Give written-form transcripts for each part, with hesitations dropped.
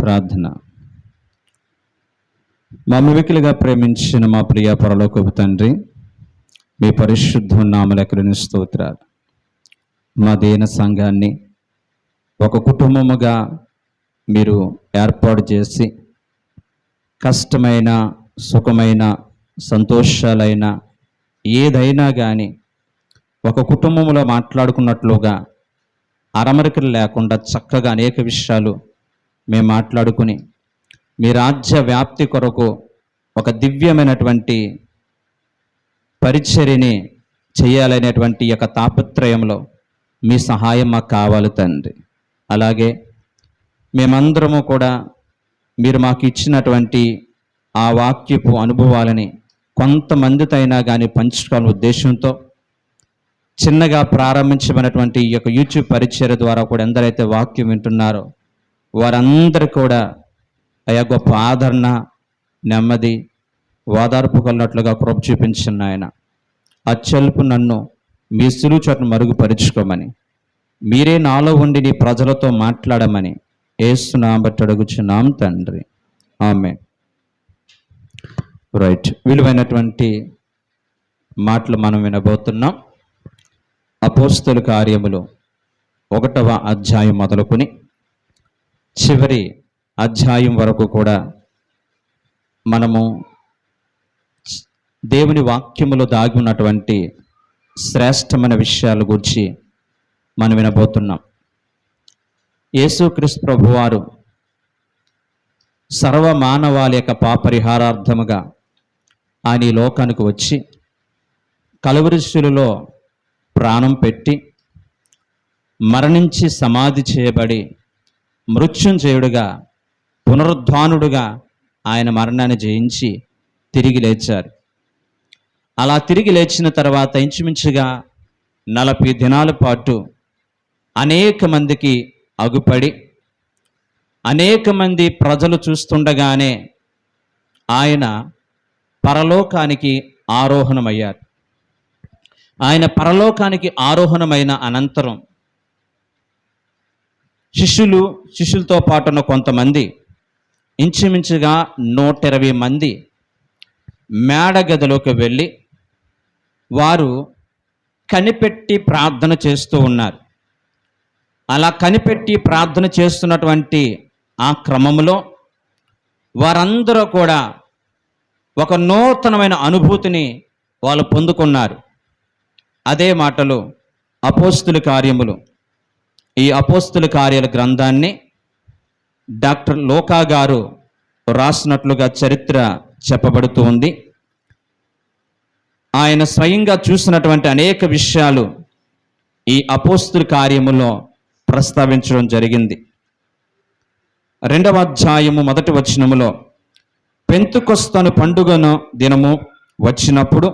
ప్రార్థన. మమ్మల్ని ప్రేమించిన మా ప్రియ పరలోకపు తండ్రి, మీ పరిశుద్ధ నామమునకు స్తోత్రాలు. మా దీన సంఘాన్ని ఒక కుటుంబముగా మీరు ఏర్పాటు చేసి కష్టమైన, సుఖమైన, సంతోషాలైన ఏదైనా కానీ ఒక కుటుంబంలో మాట్లాడుకున్నట్లుగా అరమరికలు లేకుండా చక్కగా అనేక విషయాలు మేము మాట్లాడుకుని మీ రాజ్య వ్యాప్తి కొరకు ఒక దివ్యమైనటువంటి పరిచర్యని చేయాలనేటువంటి యొక్క తాపత్రయంలో మీ సహాయం మాకు కావాలి తండ్రి. అలాగే మేమందరము కూడా మీరు మాకు ఇచ్చినటువంటి ఆ వాక్యపు అనుభవాలని కొంతమందితో అయినా కానీ పంచుకోవాలని ఉద్దేశంతో చిన్నగా ప్రారంభించబడినటువంటి ఈ యొక్క యూట్యూబ్ పరిచర్య ద్వారా కూడా ఎందరైతే వాక్యం వింటున్నారో వారందరూ కూడా అయ్యా గొప్ప ఆదరణ, నెమ్మది, ఓదార్పు కలిగినట్లుగా కృప చూపించిన ఆయన అచ్చల్పు నన్ను మీ సులువు చోటును మరుగుపరుచుకోమని, మీరే నాలో ఉండి నీ ప్రజలతో మాట్లాడమని యేసు నామమున బట్టి అడుగుచున్నాం తండ్రి, ఆమేన్. రైట్, విలువైనటువంటి మాటలు మనం వినబోతున్నాం. అపోస్తలుల కార్యములు 1వ అధ్యాయం మొదలుకొని చివరి అధ్యాయం వరకు కూడా మనము దేవుని వాక్యములో దాగి ఉన్నటువంటి శ్రేష్టమైన విషయాల గురించి మనం వినబోతున్నాం. యేసుక్రీస్తు ప్రభువారు సర్వమానవాళి యొక్క పాపరిహారార్థముగా ఆయన ఈ లోకానికి వచ్చి కలువరి శిలువలో ప్రాణం పెట్టి మరణించి సమాధి చేయబడి మృత్యుంజయుడుగా పునరుద్ధానుడుగా ఆయన మరణాన్ని జయించి తిరిగి లేచారు. అలా తిరిగి లేచిన తర్వాత ఇంచుమించుగా 40 దినాల పాటు అనేక మందికి అగుపడి అనేక మంది ప్రజలు చూస్తుండగానే ఆయన పరలోకానికి ఆరోహణమయ్యారు. ఆయన పరలోకానికి ఆరోహణమైన అనంతరం శిష్యులతో పాటున్న కొంతమంది ఇంచుమించుగా 120 మంది మేడ గదిలోకి వెళ్ళి వారు కనిపెట్టి ప్రార్థన చేస్తూ ఉన్నారు. అలా కనిపెట్టి ప్రార్థన చేస్తున్నటువంటి ఆ క్రమంలో వారందరూ కూడా ఒక నూతనమైన అనుభూతిని వాళ్ళు పొందుకున్నారు. అదే మాటలు అపోస్తలుల కార్యములు, ఈ అపోస్తలుల కార్యాల గ్రంథాన్ని డాక్టర్ లోకా గారు రాసినట్లుగా చరిత్ర చెప్పబడుతూ ఉంది. ఆయన స్వయంగా చూసినటువంటి అనేక విషయాలు ఈ అపోస్తలుల కార్యములో ప్రస్తావించడం జరిగింది. 2వ అధ్యాయము 1వ వచనములో పెంతెకొస్తు పండుగను దినము వచ్చినప్పుడు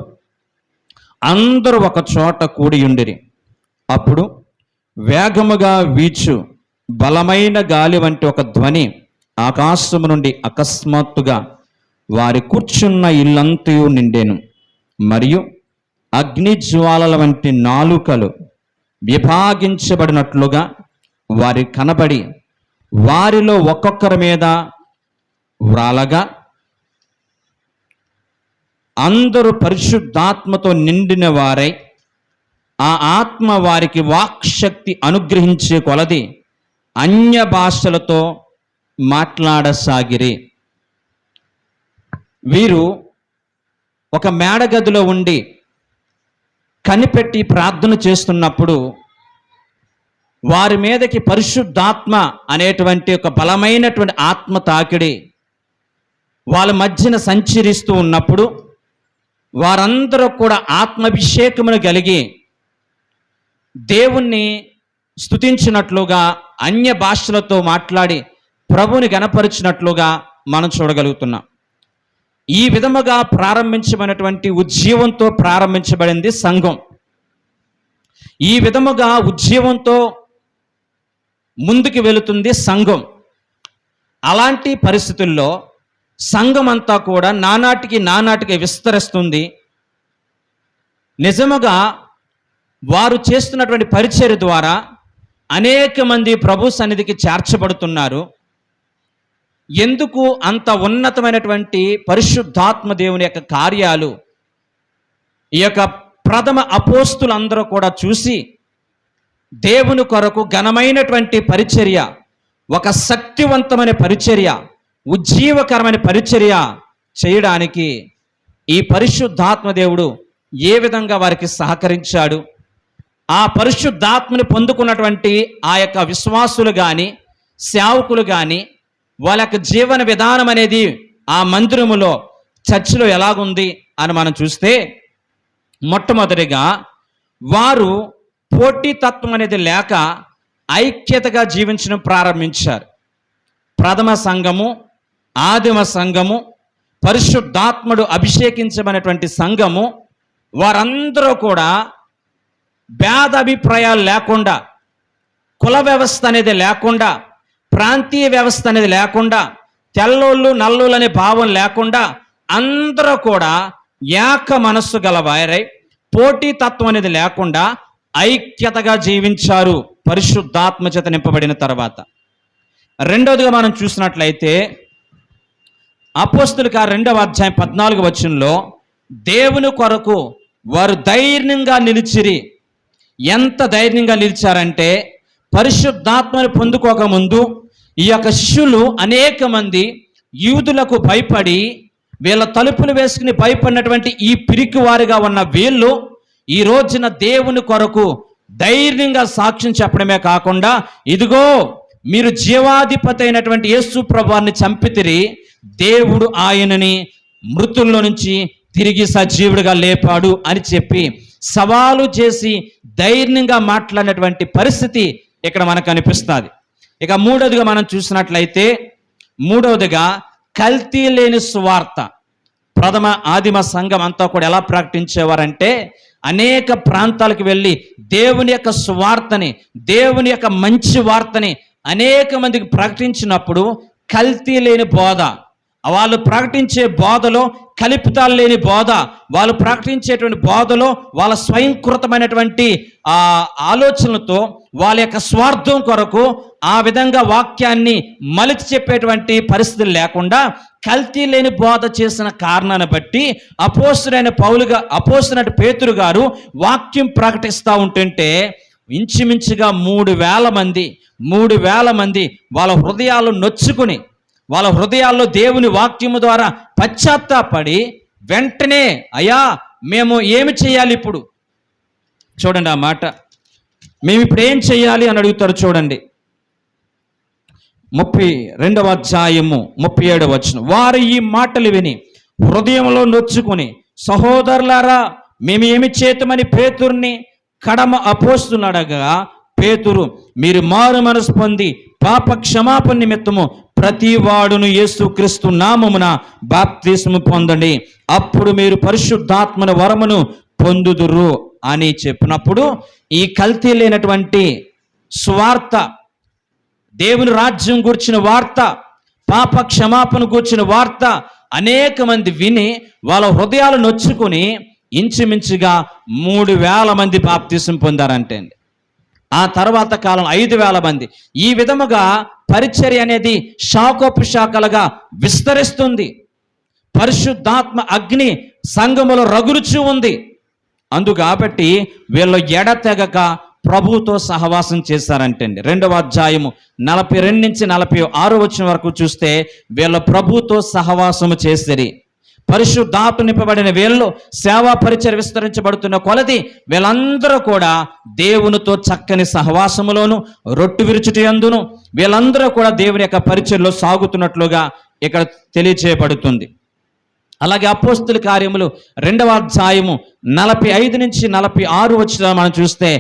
అందరూ ఒక చోట కూడియుండిరి. అప్పుడు వేగముగా వీచు బలమైన గాలి వంటి ఒక ధ్వని ఆకాశము నుండి అకస్మాత్తుగా వారి కూర్చున్న ఇల్లంతయు నిండెను. మరియు అగ్ని జ్వాలల వంటి నాలుకలు విభాగించబడినట్లుగా వారి కనబడి వారిలో ఒక్కొక్కరి మీద వ్రాలగా అందరూ పరిశుద్ధాత్మతో నిండిన వారై ఆ ఆత్మ వారికి వాక్శక్తి అనుగ్రహించే కొలది అన్య భాషలతో మాట్లాడసాగిరి. వీరు ఒక మేడగదిలో ఉండి కనిపెట్టి ప్రార్థన చేస్తున్నప్పుడు వారి మీదకి పరిశుద్ధాత్మ అనేటువంటి ఒక బలమైనటువంటి ఆత్మ తాకిడి వాళ్ళ మధ్యన సంచరిస్తూ ఉన్నప్పుడు వారందరూ కూడా ఆత్మాభిషేకమును కలిగి దేవుణ్ణి స్తుతించినట్లుగా అన్య భాషలతో మాట్లాడి ప్రభుని గణపరిచినట్లుగా మనం చూడగలుగుతున్నాం. ఈ విధముగా ప్రారంభించబడినటువంటి ఉజ్జీవంతో ప్రారంభించబడింది సంఘం. ఈ విధముగా ఉజ్జీవంతో ముందుకు వెళుతుంది సంఘం. అలాంటి పరిస్థితుల్లో సంఘం అంతా కూడా నానాటికి విస్తరిస్తుంది. నిజముగా వారు చేస్తున్నటువంటి పరిచర్య ద్వారా అనేక మంది ప్రభు సన్నిధికి చేర్చబడుతున్నారు. ఎందుకు అంత ఉన్నతమైనటువంటి పరిశుద్ధాత్మ దేవుని యొక్క కార్యాలు ఈ యొక్క ప్రథమ అపోస్తులందరూ కూడా చూసి దేవుని కొరకు ఘనమైనటువంటి పరిచర్య, ఒక శక్తివంతమైన పరిచర్య, ఉజ్జీవకరమైన పరిచర్య చేయడానికి ఈ పరిశుద్ధాత్మ దేవుడు ఏ విధంగా వారికి సహకరించాడు, ఆ పరిశుద్ధాత్మని పొందుకున్నటువంటి ఆ యొక్క విశ్వాసులు కానీ సేవకులు కానీ వాళ్ళ యొక్క జీవన విధానం అనేది ఆ మందిరములో చర్చిలో ఎలాగుంది అని మనం చూస్తే, మొట్టమొదటిగా వారు పోటీతత్వం అనేది లేక ఐక్యతగా జీవించడం ప్రారంభించారు. ప్రథమ సంఘము, ఆదిమ సంఘము, పరిశుద్ధాత్ముడు అభిషేకించబడినటువంటి సంఘము, వారందరూ కూడా భేదాభిప్రాయాలు లేకుండా, కుల వ్యవస్థ అనేది లేకుండా, ప్రాంతీయ వ్యవస్థ అనేది లేకుండా, తెల్లోళ్ళు నల్లోళ్ళు అనే భావం లేకుండా అందరూ కూడా ఏక మనస్సు గలవారై పోటీతత్వం అనేది లేకుండా ఐక్యతగా జీవించారు పరిశుద్ధాత్మ చేత నింపబడిన తర్వాత. రెండవదిగా మనం చూసినట్లయితే అపోస్తుల కార్యం 2వ అధ్యాయం 14వ వచనంలో దేవుని కొరకు వారు ధైర్యంగా నిలిచిరి. ఎంత ధైర్యంగా నిలిచారంటే, పరిశుద్ధాత్మని పొందుకోకముందు ఈ యొక్క శిష్యులు అనేక మంది యూదులకు భయపడి వీళ్ళ తలుపులు వేసుకుని భయపడినటువంటి ఈ పిరికి వారిగా ఉన్న వీళ్ళు ఈ రోజున దేవుని కొరకు ధైర్యంగా సాక్ష్యం చెప్పడమే కాకుండా, ఇదిగో మీరు జీవాధిపతి అయినటువంటి యేసు ప్రభువాన్ని చంపితిరి, దేవుడు ఆయనని మృతుల్లో నుంచి తిరిగి సజీవుడిగా లేపాడు అని చెప్పి సవాలు చేసి ధైర్యంగా మాట్లాడినటువంటి పరిస్థితి ఇక్కడ మనకు కనిపిస్తుంది. ఇక మూడవదిగా మనం చూసినట్లయితే, మూడవదిగా కల్తీ లేని సువార్త. ప్రథమ ఆదిమ సంఘం అంతా కూడా ఎలా ప్రకటించేవారంటే, అనేక ప్రాంతాలకు వెళ్ళి దేవుని యొక్క సువార్తని, దేవుని యొక్క మంచి వార్తని అనేక మందికి ప్రకటించినప్పుడు కల్తీ లేని బోధ, వాళ్ళు ప్రకటించే బోధలో కల్పితాలు లేని బోధ, వాళ్ళు ప్రకటించేటువంటి బోధలో వాళ్ళ స్వయంకృతమైనటువంటి ఆలోచనలతో వాళ్ళ యొక్క స్వార్థం కొరకు ఆ విధంగా వాక్యాన్ని మలిచి చెప్పేటువంటి పరిస్థితులు లేకుండా కల్తీ లేని బోధ చేసిన కారణాన్ని బట్టి అపోస్తులైన పేతురు గారు వాక్యం ప్రకటిస్తూ ఉంటుంటే ఇంచుమించుగా 3,000 మంది వాళ్ళ హృదయాలు నొచ్చుకుని, వాళ్ళ హృదయాల్లో దేవుని వాక్యము ద్వారా పశ్చాత్తాపడి వెంటనే, అయ్యా మేము ఏమి చేయాలి ఇప్పుడు? చూడండి ఆ మాట, మేము ఇప్పుడు ఏం చేయాలి అని అడుగుతారు. చూడండి 32వ అధ్యాయము 37వ వచనం. వారు ఈ మాటలు విని హృదయంలో నొచ్చుకుని, సహోదరులారా మేము ఏమి చేతమని పేతురుని కడమ అపోస్తున్నడగా, పేతురు మీరు మారు మనసు పొంది పాప క్షమాపణ నిమిత్తము ప్రతి వాడును యేసుక్రీస్తు నామమున బాప్తిస్మము పొందండి, అప్పుడు మీరు పరిశుద్ధాత్మన వరమును పొందుదురు అని చెప్పినప్పుడు, ఈ కల్తీ లేనటువంటి స్వార్థ, దేవుని రాజ్యం గూర్చిన వార్త, పాప క్షమాపణ గూర్చిన వార్త అనేక మంది విని వాళ్ళ హృదయాలు నొచ్చుకుని ఇంచుమించుగా 3,000 మంది బాప్తిసం పొందారంటే అండి. ఆ తర్వాత కాలం 5,000 మంది. ఈ విధముగా పరిచర్య అనేది శాఖోపశాఖలుగా విస్తరిస్తుంది. పరిశుద్ధాత్మ అగ్ని సంఘములో రగులుచు ఉంది. అందుకాబట్టి వీళ్ళు ఎడతెగక ప్రభువుతో సహవాసం చేశారంటండి. 2వ అధ్యాయము 42 నుంచి 46 వచనం వరకు చూస్తే వీళ్ళు ప్రభువుతో సహవాసము చేసిరి. పరిశుద్ధాత్మ నింపబడిన వీళ్ళు సేవా పరిచర్య విస్తరించబడుతున్న కొలది వీళ్ళందరూ కూడా దేవునితో చక్కని సహవాసములోను రొట్టు విరుచుటి యందును వీళ్ళందరూ కూడా దేవుని యొక్క పరిచర్యలో సాగుతున్నట్లుగా ఇక్కడ తెలియచేయబడుతుంది. అలాగే అపోస్తుల కార్యములు 2వ అధ్యాయము 45 నుంచి 46 వచనాలు మనం చూస్తే,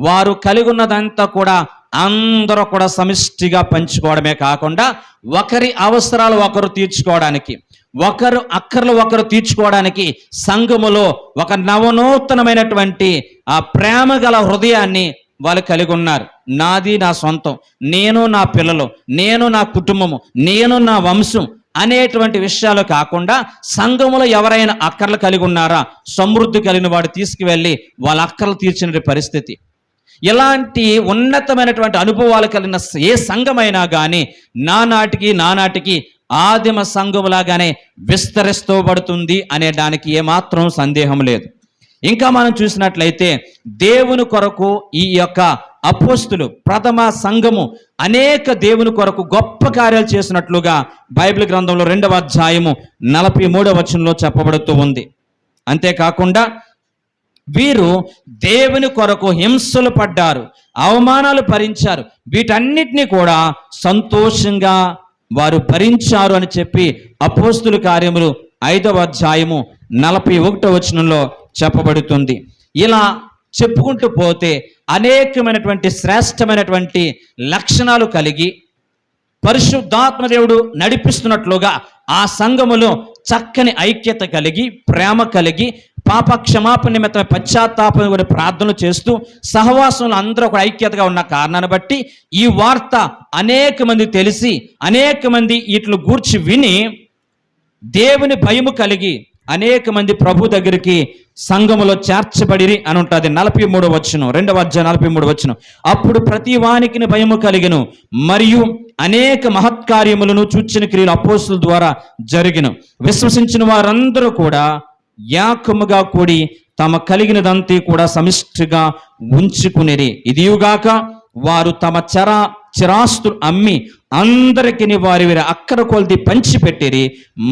వారు కలిగి ఉన్నదంతా కూడా అందరూ కూడా సమిష్టిగా పంచుకోవడమే కాకుండా ఒకరి అవసరాలు ఒకరు తీర్చుకోవడానికి, ఒకరు అక్కర్లు ఒకరు తీర్చుకోవడానికి సంఘములో ఒక నవనూతనమైనటువంటి ఆ ప్రేమ గల హృదయాన్ని వాళ్ళు కలిగి ఉన్నారు. నాది నా సొంతం, నేను నా పిల్లలు, నేను నా కుటుంబము, నేను నా వంశం అనేటువంటి విషయాలు కాకుండా సంఘములో ఎవరైనా అక్కర్లు కలిగి ఉన్నారా, సమృద్ధి కలిగిన వాడు తీసుకువెళ్ళి వాళ్ళ అక్కర్లు తీర్చిన పరిస్థితి. ఇలాంటి ఉన్నతమైనటువంటి అనుభవాలు కలిగిన ఏ సంఘమైనా కానీ నానాటికి ఆదిమ సంఘములాగానే విస్తరిస్తబడుతుంది అనే దానికి ఏమాత్రం సందేహం లేదు. ఇంకా మనం చూసినట్లయితే దేవుని కొరకు ఈ యొక్క అపోస్తులు ప్రథమ సంఘము అనేక దేవుని కొరకు గొప్ప కార్యాలు చేసినట్లుగా బైబిల్ గ్రంథంలో 2వ అధ్యాయము 43వ వచనంలో చెప్పబడుతూ ఉంది. అంతేకాకుండా వీరు దేవుని కొరకు హింసలు పడ్డారు, అవమానాలు భరించారు, వీటన్నిటినీ కూడా సంతోషంగా వారు భరించారు అని చెప్పి అపోస్తుల కార్యములు 5వ అధ్యాయము 41వ వచనంలో చెప్పబడుతుంది. ఇలా చెప్పుకుంటూ పోతే అనేకమైనటువంటి శ్రేష్టమైనటువంటి లక్షణాలు కలిగి పరిశుద్ధాత్మ దేవుడు నడిపిస్తున్నట్లుగా ఆ సంఘములో చక్కని ఐక్యత కలిగి, ప్రేమ కలిగి, పాప క్షమాపణ నిమిత్తమై పశ్చాత్తాపం కూడా ప్రార్థనలు చేస్తూ సహవాసంలో అందరూ ఒక ఐక్యతగా ఉన్న కారణాన్ని బట్టి ఈ వార్త అనేక మంది తెలిసి, అనేక మంది వీటిని గూర్చి విని దేవుని భయము కలిగి అనేక మంది ప్రభు దగ్గరికి సంఘములో చేర్చబడిరి అని ఉంటుంది. 43వ వచనం, 2వ అధ్యాయం 43వ వచనం. అప్పుడు ప్రతి వానికి భయము కలిగెను, మరియు అనేక మహత్కార్యములను సూచన క్రియలు అపోస్తుల ద్వారా జరిగిన. విశ్వసించిన వారందరూ కూడా ఏకముగా కూడి తమ కలిగినదంతా కూడా సమిష్టిగా ఉంచుకునేది. ఇదియుగాక వారు తమ చిరాస్తులు అమ్మి అందరికీ వారి అక్కర కొలది పంచిపెట్టిరి.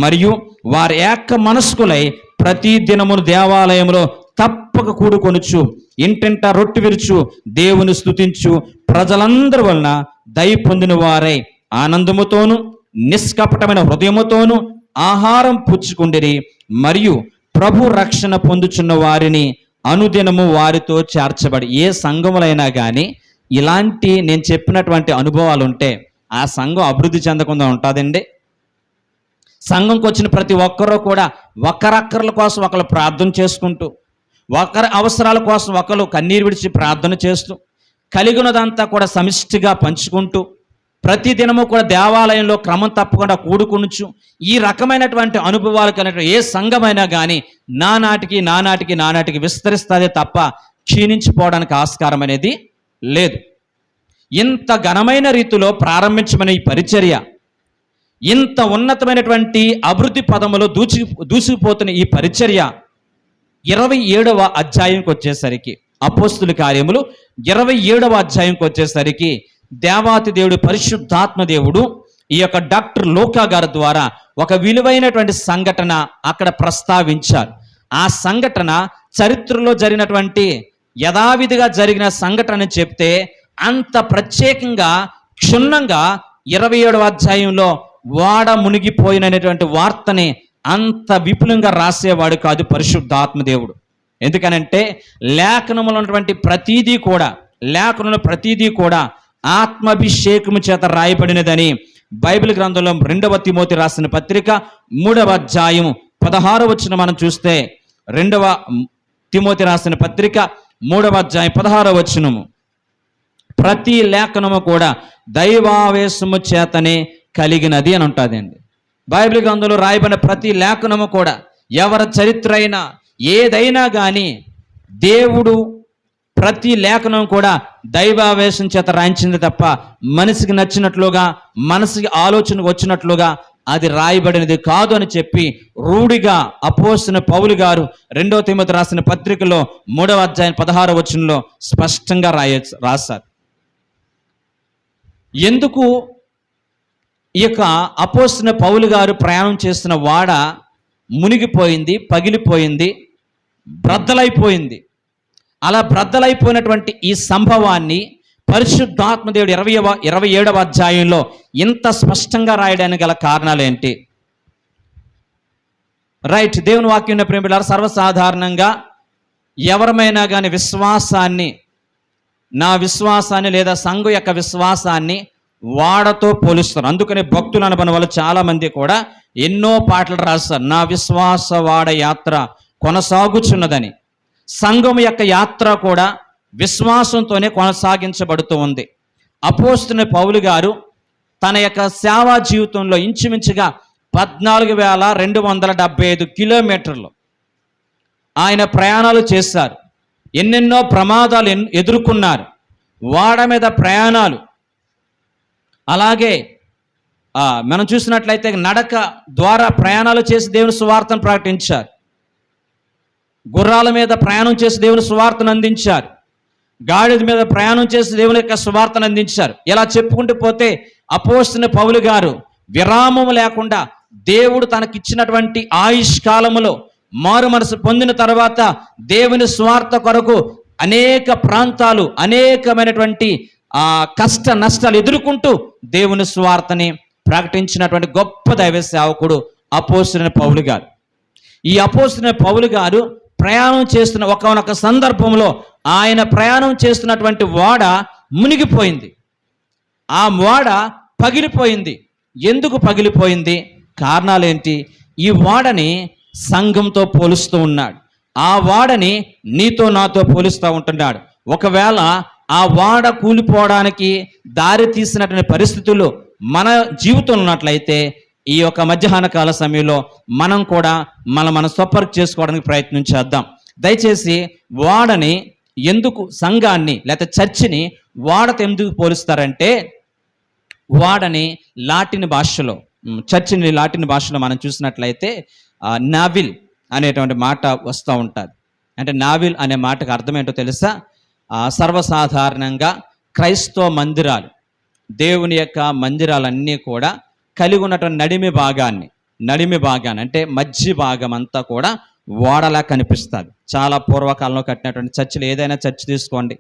మరియు వారి ఏక మనస్కులై ప్రతి దినమును దేవాలయంలో తప్పక కూడుకొనుచు ఇంటింట రొట్టె విరుచు దేవుని స్తుతించు ప్రజలందరి వలన దయ పొందిన వారై ఆనందముతోను నిష్కపటమైన హృదయముతోను ఆహారం పుచ్చుకుండిరి. మరియు ప్రభు రక్షణ పొందుచున్న వారిని అనుదినము వారితో చేర్చబడి. ఏ సంఘములైనా కానీ ఇలాంటి నేను చెప్పినటువంటి అనుభవాలు ఉంటే ఆ సంఘం అభివృద్ధి చెందకుండా ఉంటుందండి. సంఘంకి వచ్చిన ప్రతి ఒక్కరూ కూడా ఒకరక్కర్ల కోసం ఒకరు ప్రార్థన చేసుకుంటూ, ఒకరి అవసరాల కోసం ఒకరు కన్నీరు విడిచి ప్రార్థన చేస్తూ, కలిగినదంతా కూడా సమిష్టిగా పంచుకుంటూ, ప్రతి దినము కూడా దేవాలయంలో క్రమం తప్పకుండా కూడుకొనుచు ఈ రకమైనటువంటి అనుభవాలు కలిగిన ఏ సంఘమైనా కానీ నానాటికి విస్తరిస్తుందే తప్ప క్షీణించిపోవడానికి ఆస్కారం అనేది లేదు. ఇంత ఘనమైన రీతిలో ప్రారంభించమని ఈ పరిచర్య, ఇంత ఉన్నతమైనటువంటి అభివృద్ధి పదములో దూసుకుపోతున్న ఈ పరిచర్య 27వ అధ్యాయంకి వచ్చేసరికి, అపోస్తుల కార్యములు 27వ అధ్యాయంకి వచ్చేసరికి దేవాతి దేవుడు పరిశుద్ధాత్మ దేవుడు ఈ యొక్క డాక్టర్ లోకా గారి ద్వారా ఒక విలువైనటువంటి సంఘటన అక్కడ ప్రస్తావించారు. ఆ సంఘటన చరిత్రలో జరిగినటువంటి యథావిధిగా జరిగిన సంఘటన చెప్తే అంత ప్రత్యేకంగా క్షుణ్ణంగా 27వ అధ్యాయంలో వాడ మునిగిపోయినటువంటి వార్తని అంత విపులంగా రాసేవాడు కాదు పరిశుద్ధాత్మ దేవుడు. ఎందుకనంటే లేఖనములో ఉన్నటువంటి ప్రతీదీ కూడా ఆత్మాభిషేకము చేత రాయబడినదని బైబిల్ గ్రంథంలో 2వ తిమోతి రాసిన పత్రిక 3వ అధ్యాయము 16వ వచనం మనం చూస్తే, 2వ తిమోతి రాసిన పత్రిక 3వ అధ్యాయం 16వ వచనము, ప్రతి లేఖనము కూడా దైవావేశము చేతనే కలిగినది అని ఉంటుందండి. బైబిల్ గ్రంథంలో రాయబడిన ప్రతి లేఖనము కూడా, ఎవరి చరిత్ర అయినా ఏదైనా కానీ దేవుడు ప్రతి లేఖనం కూడా దైవావేశం చేత రాయించింది తప్ప మనసుకి నచ్చినట్లుగా, మనసుకి ఆలోచనకు వచ్చినట్లుగా అది రాయబడినది కాదు అని చెప్పి రూఢిగా అపోస్తలుడైన పౌలు గారు 2వ తిమోతి రాసిన పత్రికలో 3వ అధ్యాయం 16వ వచనంలో స్పష్టంగా రాశారు. ఎందుకు ఈ యొక్క అపోస్తలుడైన పౌలు గారు ప్రయాణం చేస్తున్న వాడ మునిగిపోయింది, పగిలిపోయింది, బ్రద్దలైపోయింది. అలా బ్రద్దలైపోయినటువంటి ఈ సంభవాన్ని పరిశుద్ధాత్మదేవుడు 27వ అధ్యాయంలో ఇంత స్పష్టంగా రాయడానికి గల కారణాలు ఏంటి? రైట్, దేవుని వాక్యం ప్రేమిలారా, సర్వసాధారణంగా ఎవరమైనా కానీ నా విశ్వాసాన్ని లేదా సంఘం యొక్క విశ్వాసాన్ని వాడతో పోలుస్తారు. అందుకని భక్తులు అనబడిన వాళ్ళు చాలామంది కూడా ఎన్నో పాటలు రాస్తారు, నా విశ్వాస వాడ యాత్ర కొనసాగుచున్నదని. సంఘం యొక్క యాత్ర కూడా విశ్వాసంతోనే కొనసాగించబడుతూ ఉంది. అపోస్తలుడైన పౌలు గారు తన యొక్క సేవా జీవితంలో ఇంచుమించుగా 14,275 కిలోమీటర్లు ఆయన ప్రయాణాలు చేశారు. ఎన్నెన్నో ప్రమాదాలు ఎదుర్కొన్నారు. వాడ మీద ప్రయాణాలు, అలాగే మనం చూసినట్లయితే నడక ద్వారా ప్రయాణాలు చేసి దేవుని సువార్తను ప్రకటించారు. గుర్రాల మీద ప్రయాణం చేసి దేవుని సువార్తను అందించారు. గాడిద మీద ప్రయాణం చేసి దేవుని యొక్క సువార్తను అందించారు. ఇలా చెప్పుకుంటూ పోతే అపోస్తలుడైన పౌలు గారు విరామము లేకుండా దేవుడు తనకిచ్చినటువంటి ఆయుష్ కాలములో మారు మనసు పొందిన తర్వాత దేవుని సువార్త కొరకు అనేక ప్రాంతాలు, అనేకమైనటువంటి కష్ట నష్టాలు ఎదుర్కొంటూ దేవుని సువార్తని ప్రకటించినటువంటి గొప్ప దైవ సేవకుడు అపోస్తలుడైన పౌలు గారు. ఈ అపోస్తలుడైన పౌలు గారు ప్రయాణం చేస్తున్న ఒకనొక సందర్భంలో ఆయన ప్రయాణం చేస్తున్నటువంటి ఓడ మునిగిపోయింది. ఆ ఓడ పగిలిపోయింది. ఎందుకు పగిలిపోయింది? కారణాలేంటి? ఈ ఓడని సంఘంతో పోలుస్తూ ఉన్నాడు. ఆ ఓడని నీతో నాతో పోలుస్తూ ఉంటున్నాడు. ఒకవేళ ఆ ఓడ కూలిపోవడానికి దారి తీసినటువంటి పరిస్థితులు మన జీవితంలో ఉన్నట్లయితే ఈ యొక్క మధ్యాహ్న కాల సమయంలో మనం కూడా మన స్వపరీక్ష చేసుకోవడానికి ప్రయత్నం చేద్దాం. దయచేసి ఓడని ఎందుకు, సంఘాన్ని లేకపోతే చర్చిని ఓడతో ఎందుకు పోలుస్తారంటే, ఓడని లాటిన్ భాషలో, చర్చిని లాటిన్ భాషలో మనం చూసినట్లయితే నావిల్ అనేటువంటి మాట వస్తూ ఉంటుంది. అంటే నావిల్ అనే మాటకు అర్థం ఏంటో తెలుసా? సర్వసాధారణంగా క్రైస్తవ మందిరాలు, దేవుని యొక్క మందిరాలన్నీ కూడా కలిగి ఉన్నటువంటి నడిమి భాగాన్ని అంటే మధ్య భాగం అంతా కూడా ఓడలా కనిపిస్తుంది. చాలా పూర్వకాలంలో కట్టినటువంటి చర్చిలు, ఏదైనా చర్చ్ తీసుకోండి,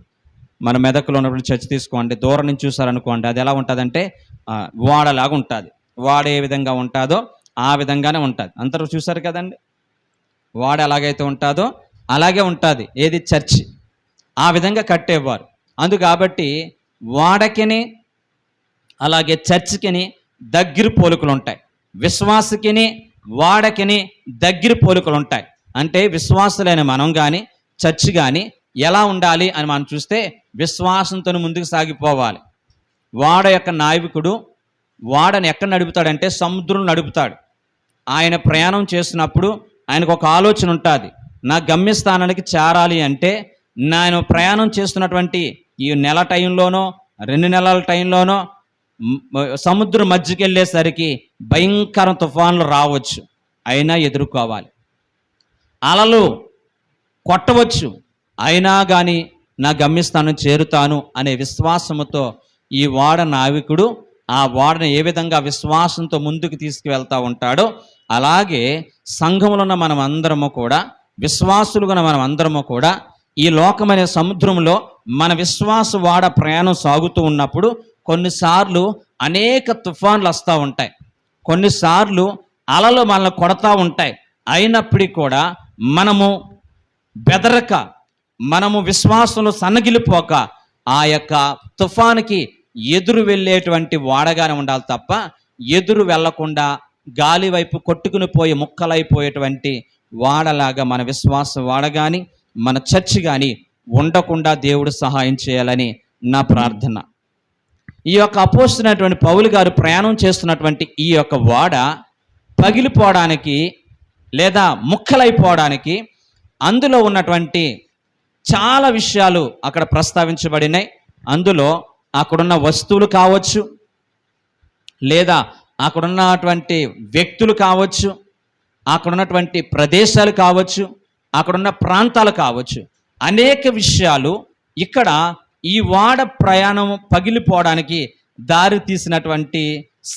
మన మెదకులో ఉన్నటువంటి చర్చ్ తీసుకోండి, దూరం నుంచి చూసారనుకోండి, అది ఎలా ఉంటుందంటే ఓడలాగా ఉంటుంది. ఓడ ఏ విధంగా ఉంటుందో ఆ విధంగానే ఉంటుంది. అందరూ చూసారు కదండి, ఓడ ఎలాగైతే ఉంటుందో అలాగే ఉంటుంది ఏది, చర్చి. ఆ విధంగా కట్టేవారు. కాబట్టి ఓడకిని అలాగే చర్చికిని దగ్గర పోలికలు ఉంటాయి. విశ్వాసకిని వాడకిని దగ్గర పోలికలు ఉంటాయి. అంటే విశ్వాసులైన మనం కానీ చర్చి కానీ ఎలా ఉండాలి అని మనం చూస్తే విశ్వాసంతో ముందుకు సాగిపోవాలి. వాడ యొక్క నాయకుడు వాడని ఎక్కడ నడుపుతాడంటే సముద్రం నడుపుతాడు. ఆయన ప్రయాణం చేసినప్పుడు ఆయనకు ఒక ఆలోచన ఉంటుంది, నా గమ్యస్థానానికి చేరాలి అంటే నేను ప్రయాణం చేస్తున్నటువంటి ఈ నెల టైంలోనో 2 నెలల టైంలోనో సముద్రం మధ్యకి వెళ్ళేసరికి భయంకర తుఫాన్లు రావచ్చు, అయినా ఎదుర్కోవాలి. అలలు కొట్టవచ్చు, అయినా కానీ నా గమ్యస్థానం చేరుతాను అనే విశ్వాసముతో ఈ ఓడ నావికుడు ఆ ఓడను ఏ విధంగా విశ్వాసంతో ముందుకు తీసుకువెళ్తూ ఉంటాడో, అలాగే సంఘములో ఉన్న మనం అందరము కూడా, విశ్వాసులుగా మనం అందరము కూడా ఈ లోకమనే సముద్రంలో మన విశ్వాస ఓడ ప్రయాణం సాగుతూ ఉన్నప్పుడు కొన్నిసార్లు అనేక తుఫాన్లు వస్తూ ఉంటాయి, కొన్నిసార్లు అలలు మనల్ని కొడతా ఉంటాయి. అయినప్పటికీ కూడా మనము బెదరక, మనము విశ్వాసంలో సన్నగిలిపోక ఆ యొక్క తుఫానుకి ఎదురు వెళ్ళేటువంటి వాడగానే ఉండాలి తప్ప ఎదురు వెళ్లకుండా గాలి వైపు కొట్టుకుని పోయి ముక్కలైపోయేటువంటి వాడలాగా మన విశ్వాస వాడగాని మన చర్చి కానీ ఉండకుండా దేవుడు సహాయం చేయాలని నా ప్రార్థన. ఈ యొక్క అపోస్తలుడైనటువంటి పౌలు గారు ప్రయాణం చేస్తున్నటువంటి ఈ యొక్క ఓడ పగిలిపోవడానికి లేదా ముక్కలైపోవడానికి అందులో ఉన్నటువంటి చాలా విషయాలు అక్కడ ప్రస్తావించబడినాయి. అందులో అక్కడున్న వస్తువులు కావచ్చు, లేదా అక్కడున్నటువంటి వ్యక్తులు కావచ్చు, అక్కడున్నటువంటి ప్రదేశాలు కావచ్చు, అక్కడున్న ప్రాంతాలు కావచ్చు, అనేక విషయాలు ఇక్కడ ఈ ఓడ ప్రయాణం పగిలిపోవడానికి దారి తీసినటువంటి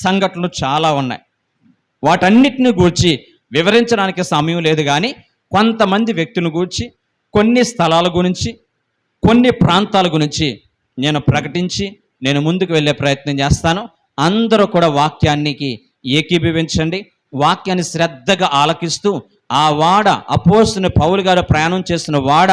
సంఘటనలు చాలా ఉన్నాయి. వాటన్నిటిని గూర్చి వివరించడానికి సమయం లేదు, కానీ కొంతమంది వ్యక్తులను గూర్చి, కొన్ని స్థలాల గురించి, కొన్ని ప్రాంతాల గురించి నేను ప్రకటించి నేను ముందుకు వెళ్ళే ప్రయత్నం చేస్తాను. అందరూ కూడా వాక్యానికి ఏకీభవించండి. వాక్యాన్ని శ్రద్ధగా ఆలకిస్తూ ఆ వాడ, అపోస్తలుడైన పౌలు గారు ప్రయాణం చేస్తున్న వాడ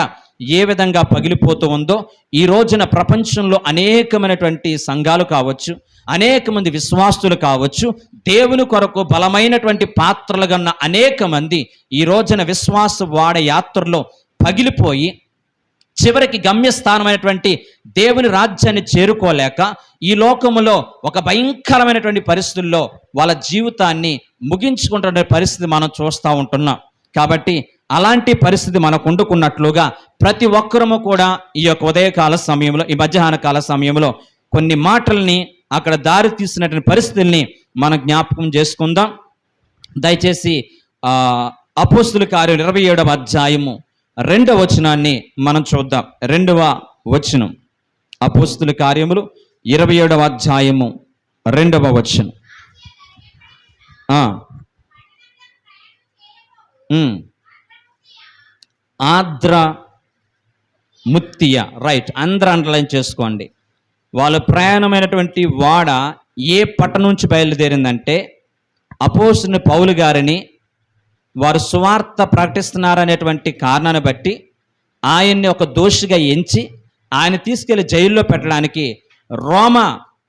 ఏ విధంగా పగిలిపోతూ ఉందో, ఈ రోజున ప్రపంచంలో అనేకమైనటువంటి సంఘాలు కావచ్చు, అనేక మంది విశ్వాసులు కావచ్చు, దేవుని కొరకు బలమైనటువంటి పాత్రలుగా ఉన్న అనేక మంది ఈ రోజున విశ్వాస వాడ యాత్రలో పగిలిపోయి చివరికి గమ్యస్థానమైనటువంటి దేవుని రాజ్యాన్ని చేరుకోలేక ఈ లోకములో ఒక భయంకరమైనటువంటి పరిస్థితుల్లో వాళ్ళ జీవితాన్ని ముగించుకుంటున్న పరిస్థితి మనం చూస్తూ ఉంటున్నాం. కాబట్టి అలాంటి పరిస్థితి మనకు వండుకున్నట్లుగా ప్రతి ఒక్కరము కూడా ఈ యొక్క ఉదయకాల సమయంలో, ఈ మధ్యాహ్న కాల సమయంలో కొన్ని మాటల్ని, అక్కడ దారి తీసినటువంటి పరిస్థితుల్ని మనం జ్ఞాపకం చేసుకుందాం. దయచేసి ఆ అపోస్తుల కార్యాలు 27వ అధ్యాయము 2వ వచనాన్ని మనం చూద్దాం. 2వ వచనం, అపోస్తుల కార్యములు 27వ అధ్యాయము 2వ వచనం. ఆద్ర ముత్తియ, రైట్, అందరూ అండర్లైన్ చేసుకోండి. వాళ్ళు ప్రయాణమైనటువంటి వాడ ఏ పట్టణం నుంచి బయలుదేరిందంటే, అపోస్తుల పౌలు గారిని వారు సువార్త ప్రకటిస్తున్నారనేటువంటి కారణాన్ని బట్టి ఆయన్ని ఒక దోషిగా ఎంచి ఆయన తీసుకెళ్లి జైల్లో పెట్టడానికి రోమా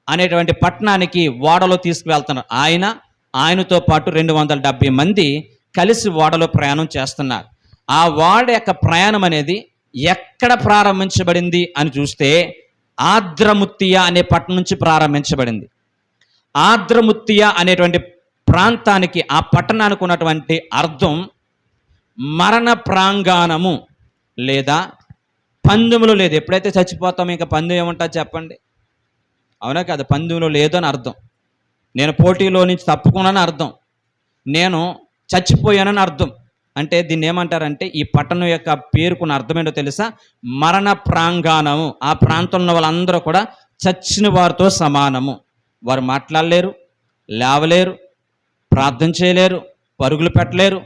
అనేటువంటి పట్టణానికి ఓడలో తీసుకువెళ్తున్నారు. ఆయనతో పాటు 270 మంది కలిసి ఓడలో ప్రయాణం చేస్తున్నారు. ఆ ఓడ యొక్క ప్రయాణం అనేది ఎక్కడ ప్రారంభించబడింది అని చూస్తే ఆద్రముత్తియా అనే పట్టణం నుంచి ప్రారంభించబడింది. ఆద్రముత్తియా అనేటువంటి ప్రాంతానికి, ఆ పట్టణానికి ఉన్నటువంటి అర్థం మరణ ప్రాంగణము లేదా పందెములు లేదు. ఎప్పుడైతే చచ్చిపోతామో ఇంకా పందెం ఏముంటుంది చెప్పండి? అవునా కదా? పందెంలో లేదు అని అర్థం. నేను పోటీలో నుంచి తప్పుకున్నానని అర్థం. నేను చచ్చిపోయానని అర్థం. అంటే దీన్ని ఏమంటారంటే, ఈ పట్టణం యొక్క పేరుకున్న అర్థం ఏంటో తెలుసా? మరణ ప్రాంగణము. ఆ ప్రాంతంలో వాళ్ళందరూ కూడా చచ్చిన వారితో సమానము. వారు మాట్లాడలేరు, లేవలేరు, ప్రార్థన చేయలేరు, పరుగులు పెట్టలేరు,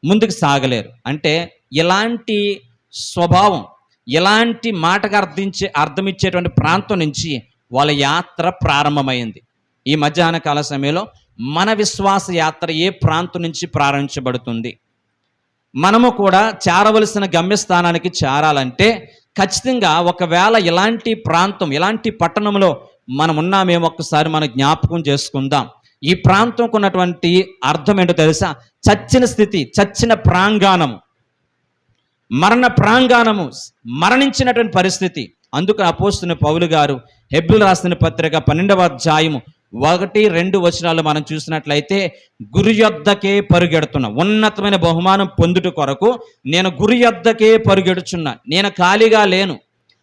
ముందుకు సాగలేరు. అంటే ఇలాంటి స్వభావం, ఇలాంటి మాటకు అర్థమిచ్చేటువంటి ప్రాంతం నుంచి వాళ్ళ యాత్ర ప్రారంభమైంది. ఈ మధ్యాహ్న కాల సమయంలో మన విశ్వాస యాత్ర ఏ ప్రాంతం నుంచి ప్రారంభించబడుతుంది? మనము కూడా చేరవలసిన గమ్యస్థానానికి చేరాలంటే ఖచ్చితంగా ఒకవేళ ఇలాంటి ప్రాంతం, ఇలాంటి పట్టణంలో మనం ఉన్నామేమో ఒక్కసారి మనం జ్ఞాపకం చేసుకుందాం. ఈ ప్రాంతంకు ఉన్నటువంటి అర్థం ఏంటో తెలుసా? చచ్చిన స్థితి, చచ్చిన ప్రాంగణము, మరణ ప్రాంగణము, మరణించినటువంటి పరిస్థితి. అందుకు అపోస్తుల పౌలు గారు హెబ్రీయులకు రాసిన పత్రిక 12వ అధ్యాయము 1-2 వచనాలు మనం చూసినట్లయితే, గురి యొద్దకే పరుగెడుతున్నా, ఉన్నతమైన బహుమానం పొందుట కొరకు నేను గురి యొద్దకే పరుగెడుచున్నా. నేను ఖాళీగా లేను,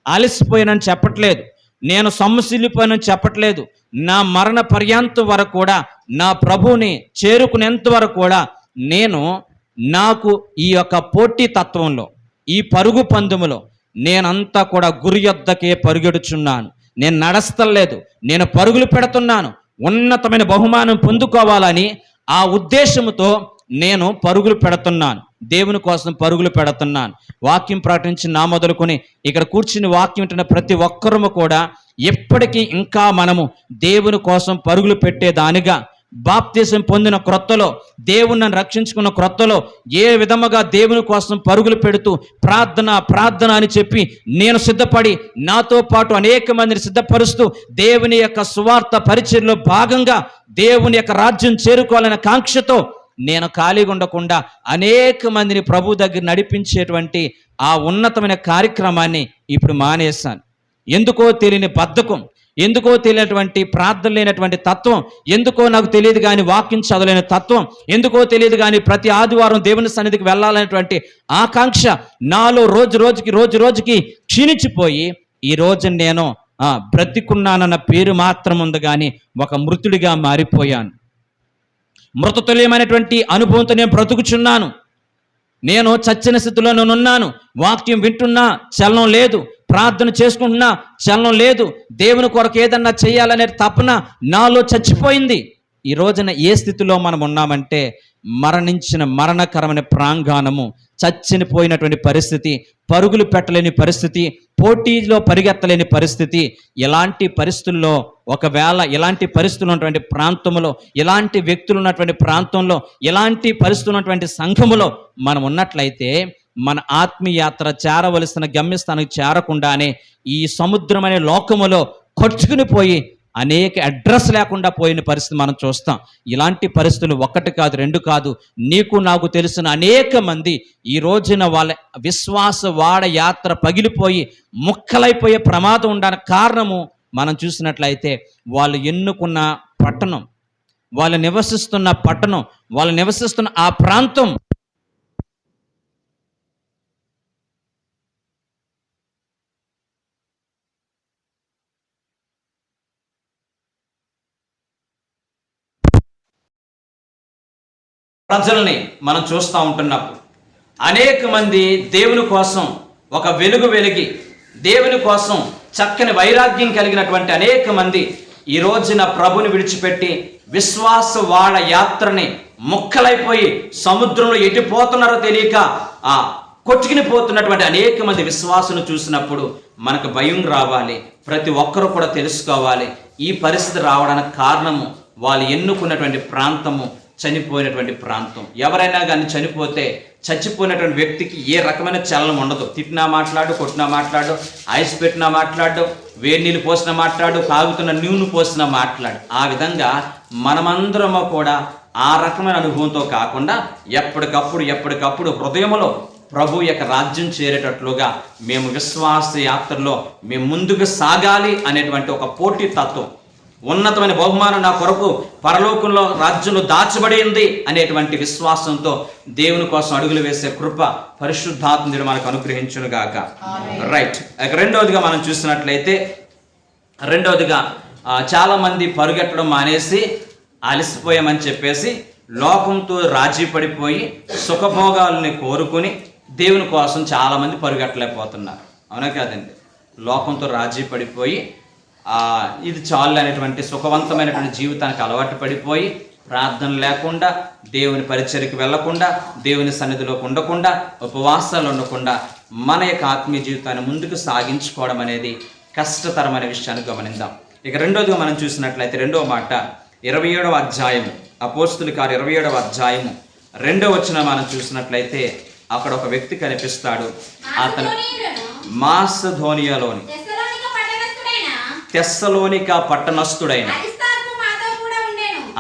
అలసిపోయానని చెప్పట్లేదు, నేను సొమ్మసిల్లిపోయానని చెప్పట్లేదు. నా మరణ పర్యంతం వరకు కూడా, నా ప్రభువుని చేరుకునేంత వరకు కూడా నాకు ఈ యొక్క పోటీ తత్వంలో, ఈ పరుగు పందెములో నేనంతా కూడా గురి యొద్దకే పరుగెడుచున్నాను. నేను నడస్తలేదు, నేను పరుగులు పెడుతున్నాను. ఉన్నతమైన బహుమానం పొందుకోవాలని ఆ ఉద్దేశంతో నేను పరుగులు పెడుతున్నాను. దేవుని కోసం పరుగులు పెడుతున్నాను. వాక్యం ప్రకటించి నా మొదలుకొని ఇక్కడ కూర్చుని వాక్యం వింటున్న ప్రతి ఒక్కరము కూడా ఎప్పటికీ ఇంకా మనము దేవుని కోసం పరుగులు పెట్టేదానిగా, బాప్తిసం పొందిన క్రొత్తలో, దేవుని రక్షించుకున్న క్రొత్తలో ఏ విధముగా దేవుని కోసం పరుగులు పెడుతూ ప్రార్థన అని చెప్పి నేను సిద్ధపడి, నాతో పాటు అనేక మందిని సిద్ధపరుస్తూ దేవుని యొక్క సువార్త పరిచర్యలో భాగంగా దేవుని యొక్క రాజ్యం చేరుకోవాలనే కాంక్షతో నేను ఖాళీగా ఉండకుండా అనేక మందిని ప్రభు దగ్గర నడిపించేటువంటి ఆ ఉన్నతమైన కార్యక్రమాన్ని ఇప్పుడు మానేశాను. ఎందుకో తెలియని బద్ధకం, ఎందుకో తెలియనటువంటి ప్రార్థన లేనటువంటి తత్వం, ఎందుకో నాకు తెలియదు కానీ వాక్యం చదవలేని తత్వం, ఎందుకో తెలియదు కానీ ప్రతి ఆదివారం దేవుని సన్నిధికి వెళ్ళాలనేటువంటి ఆకాంక్ష నాలో రోజు రోజుకి క్షీణించిపోయి ఈ రోజు నేను బ్రతికున్నానన్న పేరు మాత్రం ఉంది కానీ ఒక మృతుడిగా మారిపోయాను. మృతతుల్యమైనటువంటి అనుభవంతో నేను బ్రతుకుచున్నాను. నేను చచ్చిన స్థితిలో నేనున్నాను. వాక్యం వింటున్నా చలనం లేదు, ప్రార్థన చేసుకుంటున్నా చలనం లేదు, దేవుని కొరకు ఏదన్నా చేయాలనే తపన నాలో చచ్చిపోయింది. ఈ రోజున ఏ స్థితిలో మనం ఉన్నామంటే, మరణించిన మరణకరమైన ప్రాంగణము, చచ్చిపోయినటువంటి పరిస్థితి, పరుగులు పెట్టలేని పరిస్థితి, పోటీలో పరిగెత్తలేని పరిస్థితి. ఇలాంటి పరిస్థితుల్లో, ఒకవేళ ఇలాంటి పరిస్థితులు ఉన్నటువంటి ప్రాంతంలో, ఇలాంటి వ్యక్తులు ఉన్నటువంటి ప్రాంతంలో, ఇలాంటి పరిస్థితులు ఉన్నటువంటి సంఘములో మనం ఉన్నట్లయితే మన ఆత్మీయ యాత్ర చేరవలసిన గమ్యస్థానానికి చేరకుండానే ఈ సముద్రం అనే లోకములో కొట్టుకుని పోయి అనేక అడ్రస్ లేకుండా పోయిన పరిస్థితి మనం చూస్తాం. ఇలాంటి పరిస్థితులు 1 కాదు 2 కాదు, నీకు నాకు తెలిసిన అనేక మంది ఈ రోజున వాళ్ళ విశ్వాస వాడ యాత్ర పగిలిపోయి ముక్కలైపోయే ప్రమాదం ఉండడానికి కారణము మనం చూసినట్లయితే, వాళ్ళు ఎన్నుకున్న పట్టణం, వాళ్ళు నివసిస్తున్న పట్టణం, వాళ్ళు నివసిస్తున్న ఆ ప్రాంతం ప్రజల్ని మనం చూస్తూ ఉంటున్నప్పుడు అనేక మంది దేవుని కోసం ఒక వెలుగు వెలిగి దేవుని కోసం చక్కని వైరాగ్యం కలిగినటువంటి అనేక మంది ఈ రోజున ప్రభుని విడిచిపెట్టి విశ్వాస వాళ్ళ యాత్రని ముక్కలైపోయి సముద్రంలో ఎటుపోతున్నారో తెలియక కొట్టుకుని పోతున్నటువంటి అనేక మంది విశ్వాసులు చూసినప్పుడు మనకు భయం రావాలి. ప్రతి ఒక్కరూ కూడా తెలుసుకోవాలి ఈ పరిస్థితి రావడానికి కారణము వాళ్ళు ఎన్నుకున్నటువంటి ప్రాంతము చనిపోయినటువంటి ప్రాంతం. ఎవరైనా కానీ చనిపోతే చచ్చిపోయినటువంటి వ్యక్తికి ఏ రకమైన చలనం ఉండదు. తిట్టినా మాట్లాడు, కొట్టినా మాట్లాడు, ఐస్ పెట్టినా మాట్లాడు, వేడి నీళ్ళు పోసినా మాట్లాడు, తాగుతున్న నీళ్లు పోసినా మాట్లాడు. ఆ విధంగా మనమందరము కూడా ఆ రకమైన అనుభవంతో కాకుండా ఎప్పటికప్పుడు హృదయంలో ప్రభు యొక్క రాజ్యం చేరేటట్లుగా మేము విశ్వాస యాత్రలో మేము ముందుకు సాగాలి అనేటువంటి ఒక పోటీ తత్వం, ఉన్నతమైన బహుమానం నా కొరకు పరలోకంలో రాజ్యంలో దాచబడింది అనేటువంటి విశ్వాసంతో దేవుని కోసం అడుగులు వేసే కృప పరిశుద్ధాత్మ మనకు అనుగ్రహించును గాక. రైట్. రెండవదిగా మనం చూసినట్లయితే చాలా మంది పరుగెట్టడం మానేసి అలసిపోయామని చెప్పేసి లోకంతో రాజీ పడిపోయి సుఖభోగాలని కోరుకుని దేవుని కోసం చాలామంది పరుగెట్టలేకపోతున్నారు. అవునా కాదండి? లోకంతో రాజీ పడిపోయి ఇది చాలు అనేటువంటి సుఖవంతమైనటువంటి జీవితానికి అలవాటు పడిపోయి ప్రార్థన లేకుండా, దేవుని పరిచర్యకు వెళ్లకుండా, దేవుని సన్నిధిలోకి ఉండకుండా, ఉపవాసాలు ఉండకుండా మన యొక్క ఆత్మీయ జీవితాన్ని ముందుకు సాగించుకోవడం అనేది కష్టతరమైన విషయాన్ని గమనిద్దాం. ఇక రెండోదిగా మనం చూసినట్లయితే రెండవ మాట 27వ అధ్యాయము, అపోస్తుల కార్యం 27వ అధ్యాయము 2వ వచనం మనం చూసినట్లయితే అక్కడ ఒక వ్యక్తి కనిపిస్తాడు. అతను మాసిదోనియాలోని తెస్సలోనిక పట్టణస్థుడైన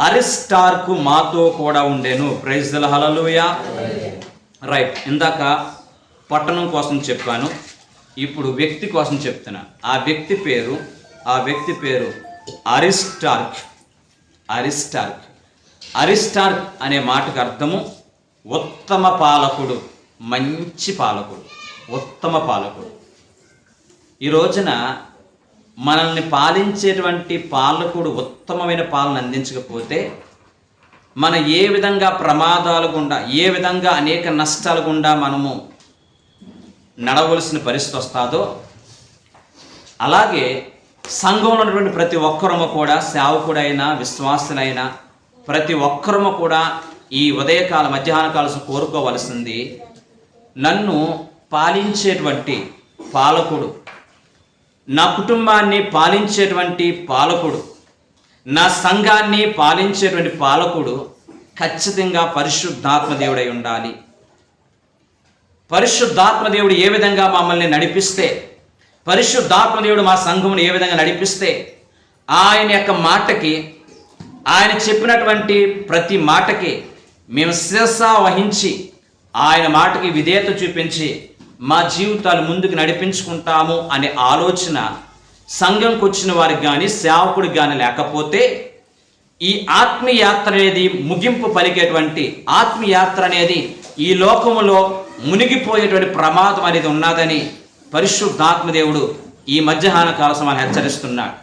అరిస్టార్కు మాతో కూడా ఉండెను. Praise the Lord, hallelujah. Right. ఇందాక పట్టణం కోసం చెప్పాను, ఇప్పుడు వ్యక్తి కోసం చెప్తున్నా. ఆ వ్యక్తి పేరు అరిస్టార్క్. అరిస్టార్క్ అనే మాటకు అర్థము ఉత్తమ పాలకుడు, మంచి పాలకుడు, ఉత్తమ పాలకుడు. ఈ రోజున మనల్ని పాలించేటువంటి పాలకుడు ఉత్తమమైన పాలన అందించకపోతే మనం ఏ విధంగా ప్రమాదాలు గుండా, ఏ విధంగా అనేక నష్టాల గుండా మనము నడవలసిన పరిస్థితి వస్తుందో, అలాగే సంఘంలో ఉన్నటువంటి ప్రతి ఒక్కరము కూడా, సేవకుడైనా విశ్వాసులైనా ప్రతి ఒక్కరము కూడా ఈ ఉదయకాల మధ్యాహ్న కాలం కోరుకోవలసింది, నన్ను పాలించేటువంటి పాలకుడు, నా కుటుంబాన్ని పాలించేటువంటి పాలకుడు, నా సంఘాన్ని పాలించేటువంటి పాలకుడు ఖచ్చితంగా పరిశుద్ధాత్మ దేవుడై ఉండాలి. పరిశుద్ధాత్మ దేవుడు ఏ విధంగా మమ్మల్ని నడిపిస్తే, పరిశుద్ధాత్మ దేవుడు మా సంఘమును ఏ విధంగా నడిపిస్తే, ఆయన యొక్క మాటకి, ఆయన చెప్పినటువంటి ప్రతి మాటకి మేము శిరస వహించి ఆయన మాటకి విధేయత చూపించి మా జీవితాలు ముందుకు నడిపించుకుంటాము అనే ఆలోచన సంఘంకి వచ్చిన వారికి కానీ సేవకుడికి కానీ లేకపోతే ఈ ఆత్మీయాత్ర అనేది ముగింపు పలికేటువంటి ఆత్మీయాత్ర అనేది ఈ లోకములో మునిగిపోయేటువంటి ప్రమాదం అనేది ఉన్నదని పరిశుద్ధాత్మ దేవుడు ఈ మధ్యాహ్న కాల సమయాన్ని హెచ్చరిస్తున్నాడు.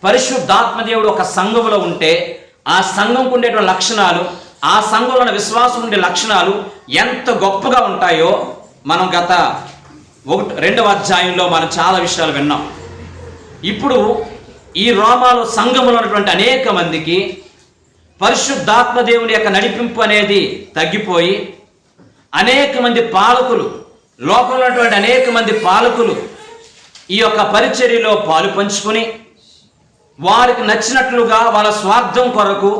పరిశుద్ధాత్మ దేవుడు ఒక సంఘములో ఉంటే ఆ సంఘంకు ఉండేటువంటి లక్షణాలు, ఆ సంఘంలో విశ్వాసం ఉండే లక్షణాలు ఎంత గొప్పగా ఉంటాయో మనం గత 2వ అధ్యాయంలో మనం చాలా విషయాలు విన్నాం. ఇప్పుడు ఈ రోమాలో సంఘములో ఉన్నటువంటి అనేక మందికి పరిశుద్ధాత్మ దేవుని యొక్క నడిపింపు అనేది తగ్గిపోయి అనేక మంది పాలకులు, లోకంలో ఉన్నటువంటి అనేక మంది పాలకులు ఈ యొక్క పరిచర్యలో పాలు పంచుకొని వారికి నచ్చినట్లుగా వాళ్ళ స్వార్థం కొరకు,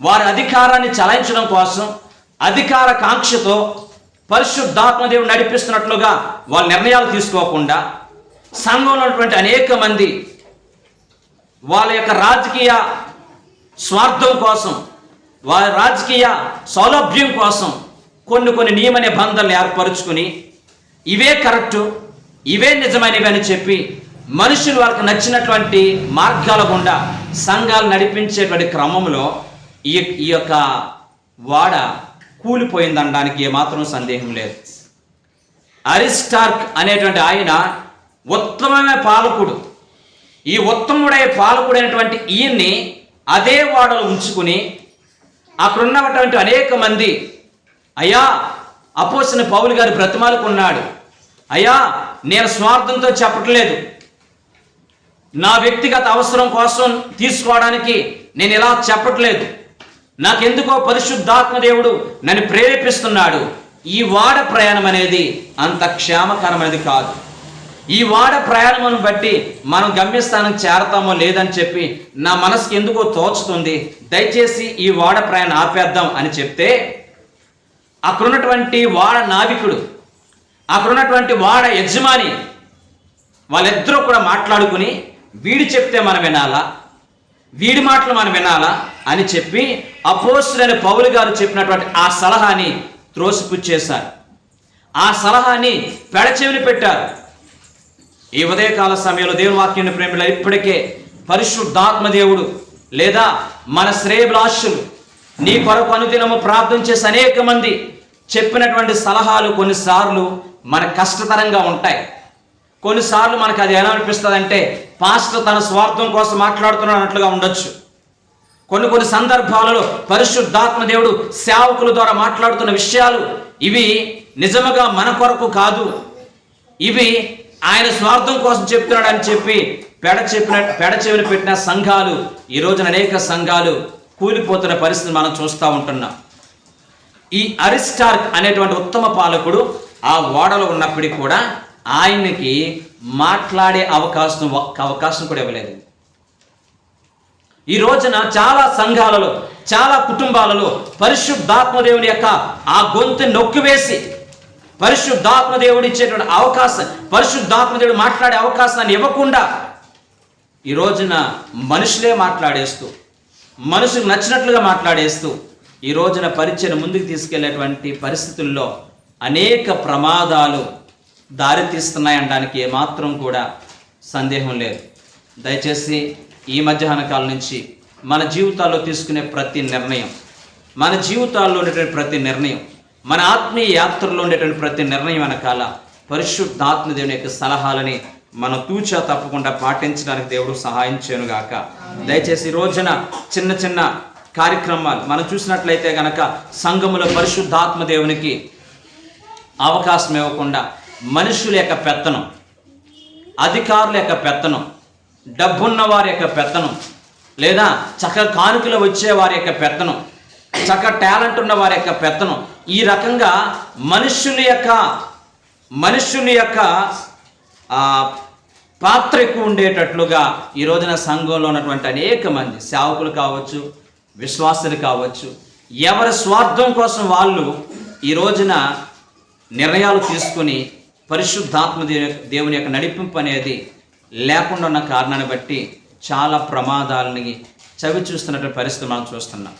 వారి అధికారాన్ని చలాయించడం కోసం అధికార కాంక్షతో పరిశుద్ధాత్మ దేవుడు నడిపిస్తున్నట్లుగా వాళ్ళ నిర్ణయాలు తీసుకోకుండా సంఘంలో ఉన్నటువంటి అనేక మంది వాళ్ళ యొక్క రాజకీయ స్వార్థం కోసం, వారి రాజకీయ సౌలభ్యం కోసం కొన్ని నియమ నిబంధనలు ఏర్పరుచుకుని ఇవే కరెక్టు, ఇవే నిజమైనవి అని చెప్పి మనుషులు వాళ్ళకి నచ్చినటువంటి మార్గాల గుండా సంఘాలు నడిపించేటువంటి క్రమంలో ఈ యొక్క వాడ కూలిపోయిందనడానికి ఏమాత్రం సందేహం లేదు. అరిస్టార్క్ అనేటువంటి ఆయన ఉత్తమమైన పాలకుడు. ఈ ఉత్తముడే పాలకుడైనటువంటి ఈయన్ని అదే వాడలు ఉంచుకుని అక్కడ ఉన్నటువంటి అనేక మంది, అయ్యా అపోస్తలుడైన పౌలు గారు బ్రతిమాలుకున్నాడు, అయ్యా నేను స్వార్థంతో చెప్పట్లేదు, నా వ్యక్తిగత అవసరం కోసం తీసుకోవడానికి నేను ఇలా చెప్పట్లేదు, నాకెందుకో పరిశుద్ధాత్మ దేవుడు నన్ను ప్రేరేపిస్తున్నాడు. ఈ వాడ ప్రయాణం అనేది అంత క్షేమకరమైనది కాదు. ఈ వాడ ప్రయాణం బట్టి మనం గమ్యస్థానం చేరతామో లేదని చెప్పి నా మనసుకి ఎందుకో తోచుతుంది, దయచేసి ఈ వాడ ప్రయాణం ఆపేద్దాం అని చెప్తే, అక్కడున్నటువంటి వాడ నావికుడు, అక్కడున్నటువంటి వాడ యజమాని వాళ్ళిద్దరూ కూడా మాట్లాడుకుని, వీడి చెప్తే మనం వినాలా, వీడి మాటలు మనం వినాలా అని చెప్పి అపోస్తలుడైన పౌలు గారు చెప్పినటువంటి ఆ సలహాని త్రోసిపుచ్చేశారు. ఆ సలహాని పెడచెవిని పెట్టారు. ఈ ఉదయకాల సమయంలో దేవుని వాక్యాన్ని ప్రేమిలో ఇప్పటికే పరిశుద్ధాత్మ దేవుడు లేదా మన శ్రేయభిలాషులు నీ కొరకు అనుదినము ప్రార్థన చేసి అనేక మంది చెప్పినటువంటి సలహాలు కొన్నిసార్లు మన కష్టతరంగా ఉంటాయి. కొన్నిసార్లు మనకు అది ఎలా అనిపిస్తుంది అంటే పాస్టర్ తన స్వార్థం కోసం మాట్లాడుతున్నట్లుగా ఉండొచ్చు. కొన్ని సందర్భాలలో పరిశుద్ధాత్మ దేవుడు సేవకుల ద్వారా మాట్లాడుతున్న విషయాలు ఇవి నిజముగా మన కొరకు కాదు, ఇవి ఆయన స్వార్థం కోసం చెప్తున్నాడు అని చెప్పి పెడచెవిని పెట్టిన సంఘాలు ఈ రోజున అనేక సంఘాలు కూలిపోతున్న పరిస్థితి మనం చూస్తూ ఉంటున్నాం. ఈ అరిస్టార్క్ అనేటువంటి ఉత్తమ పాలకుడు ఆ ఓడలో ఉన్నప్పటికీ కూడా ఆయనకి మాట్లాడే ఒక్క అవకాశం కూడా ఇవ్వలేదు. ఈ రోజున చాలా సంఘాలలో, చాలా కుటుంబాలలో పరిశుద్ధాత్మదేవుని యొక్క ఆ గొంతు నొక్కివేసి పరిశుద్ధాత్మదేవుడు ఇచ్చేటువంటి అవకాశం, పరిశుద్ధాత్మదేవుడు మాట్లాడే అవకాశాన్ని ఇవ్వకుండా ఈ రోజున మనుషులే మాట్లాడేస్తూ, మనుషులకు నచ్చినట్లుగా మాట్లాడేస్తూ ఈ రోజున పరిచయం ముందుకు తీసుకెళ్లేటువంటి పరిస్థితుల్లో అనేక ప్రమాదాలు దారితీస్తున్నాయనడానికి ఏమాత్రం కూడా సందేహం లేదు. దయచేసి ఈ మధ్యాహ్న కాలం నుంచి మన జీవితాల్లో తీసుకునే ప్రతి నిర్ణయం, మన జీవితాల్లో ఉండేటువంటి ప్రతి నిర్ణయం, మన ఆత్మీయ యాత్రలో ఉండేటువంటి ప్రతి నిర్ణయం వెనకాల పరిశుద్ధాత్మ దేవుని యొక్క సలహాలని మనం తూచా తప్పకుండా పాటించడానికి దేవుడు సహాయం చేయనుగాక. దయచేసి ఈ రోజున చిన్న చిన్న కార్యక్రమాలు మనం చూసినట్లయితే గనక సంఘములో పరిశుద్ధాత్మ దేవునికి అవకాశం ఇవ్వకుండా మనుషుల యొక్క పెత్తనం, అధికారుల యొక్క పెత్తనం, డబ్బున్న వారి యొక్క పెత్తనం, లేదా చక్కగా కానుకలు వచ్చే వారి యొక్క పెత్తనం, చక్కగా టాలెంట్ ఉన్న వారి యొక్క పెత్తనం, ఈ రకంగా మనుషుల యొక్క పాత్ర ఎక్కువ ఉండేటట్లుగా ఈ రోజున సంఘంలో ఉన్నటువంటి అనేక మంది సేవకులు కావచ్చు, విశ్వాసులు కావచ్చు, ఎవరి స్వార్థం కోసం వాళ్ళు ఈ రోజున నిర్ణయాలు తీసుకుని పరిశుద్ధాత్మ దేవుని యొక్క నడిపింపు అనేది లేకుండా ఉన్న కారణాన్ని బట్టి చాలా ప్రమాదాలని చవి చూస్తున్నటువంటి పరిస్థితి మనం చూస్తున్నాం.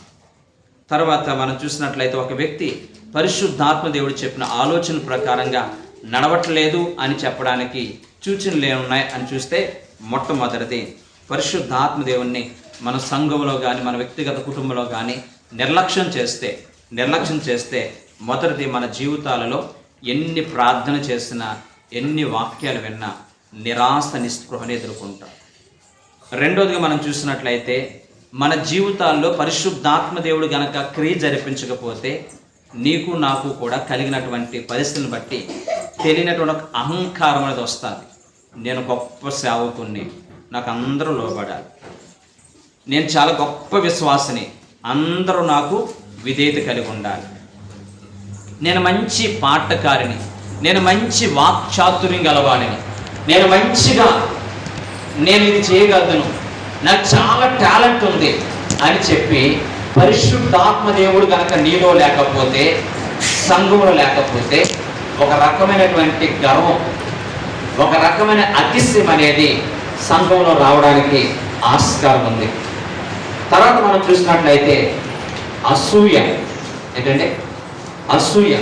తర్వాత మనం చూసినట్లయితే ఒక వ్యక్తి పరిశుద్ధాత్మ దేవుడు చెప్పిన ఆలోచన ప్రకారంగా నడవట్లేదు అని చెప్పడానికి సూచనలు ఏమున్నాయి అని చూస్తే, మొట్టమొదటిది పరిశుద్ధాత్మ దేవుణ్ణి మన సంఘంలో కానీ మన వ్యక్తిగత కుటుంబంలో కానీ నిర్లక్ష్యం చేస్తే మొదటిది మన జీవితాలలో ఎన్ని ప్రార్థన చేసినా, ఎన్ని వాక్యాలు విన్నా నిరాశ నిస్పృహను ఎదుర్కొంటాం. రెండోదిగా మనం చూసినట్లయితే మన జీవితాల్లో పరిశుద్ధాత్మ దేవుడు గనక క్రియ జరిపించకపోతే నీకు నాకు కూడా కలిగినటువంటి పరిస్థితిని బట్టి తెలియనటువంటి ఒక అహంకారం అనేది వస్తుంది. నేను గొప్ప సేవకుణ్ణి, నాకు అందరూ లోబడాలి, నేను చాలా గొప్ప విశ్వాసిని, అందరూ నాకు విధేయత కలిగి ఉండాలి, నేను మంచి పాటకారిని, నేను మంచి వాక్చాతుర్యం గలవాడిని, నేను ఇది చేయగలను, నాకు చాలా టాలెంట్ ఉంది అని చెప్పి పరిశుద్ధాత్మ దేవుడు కనుక నీలో లేకపోతే, సంఘంలో లేకపోతే ఒక రకమైనటువంటి గర్వం, ఒక రకమైన అతిశయం అనేది సంఘంలో రావడానికి ఆస్కారం ఉంది. తర్వాత మనం చూసినట్లయితే అసూయ. ఏంటంటే అసూయ.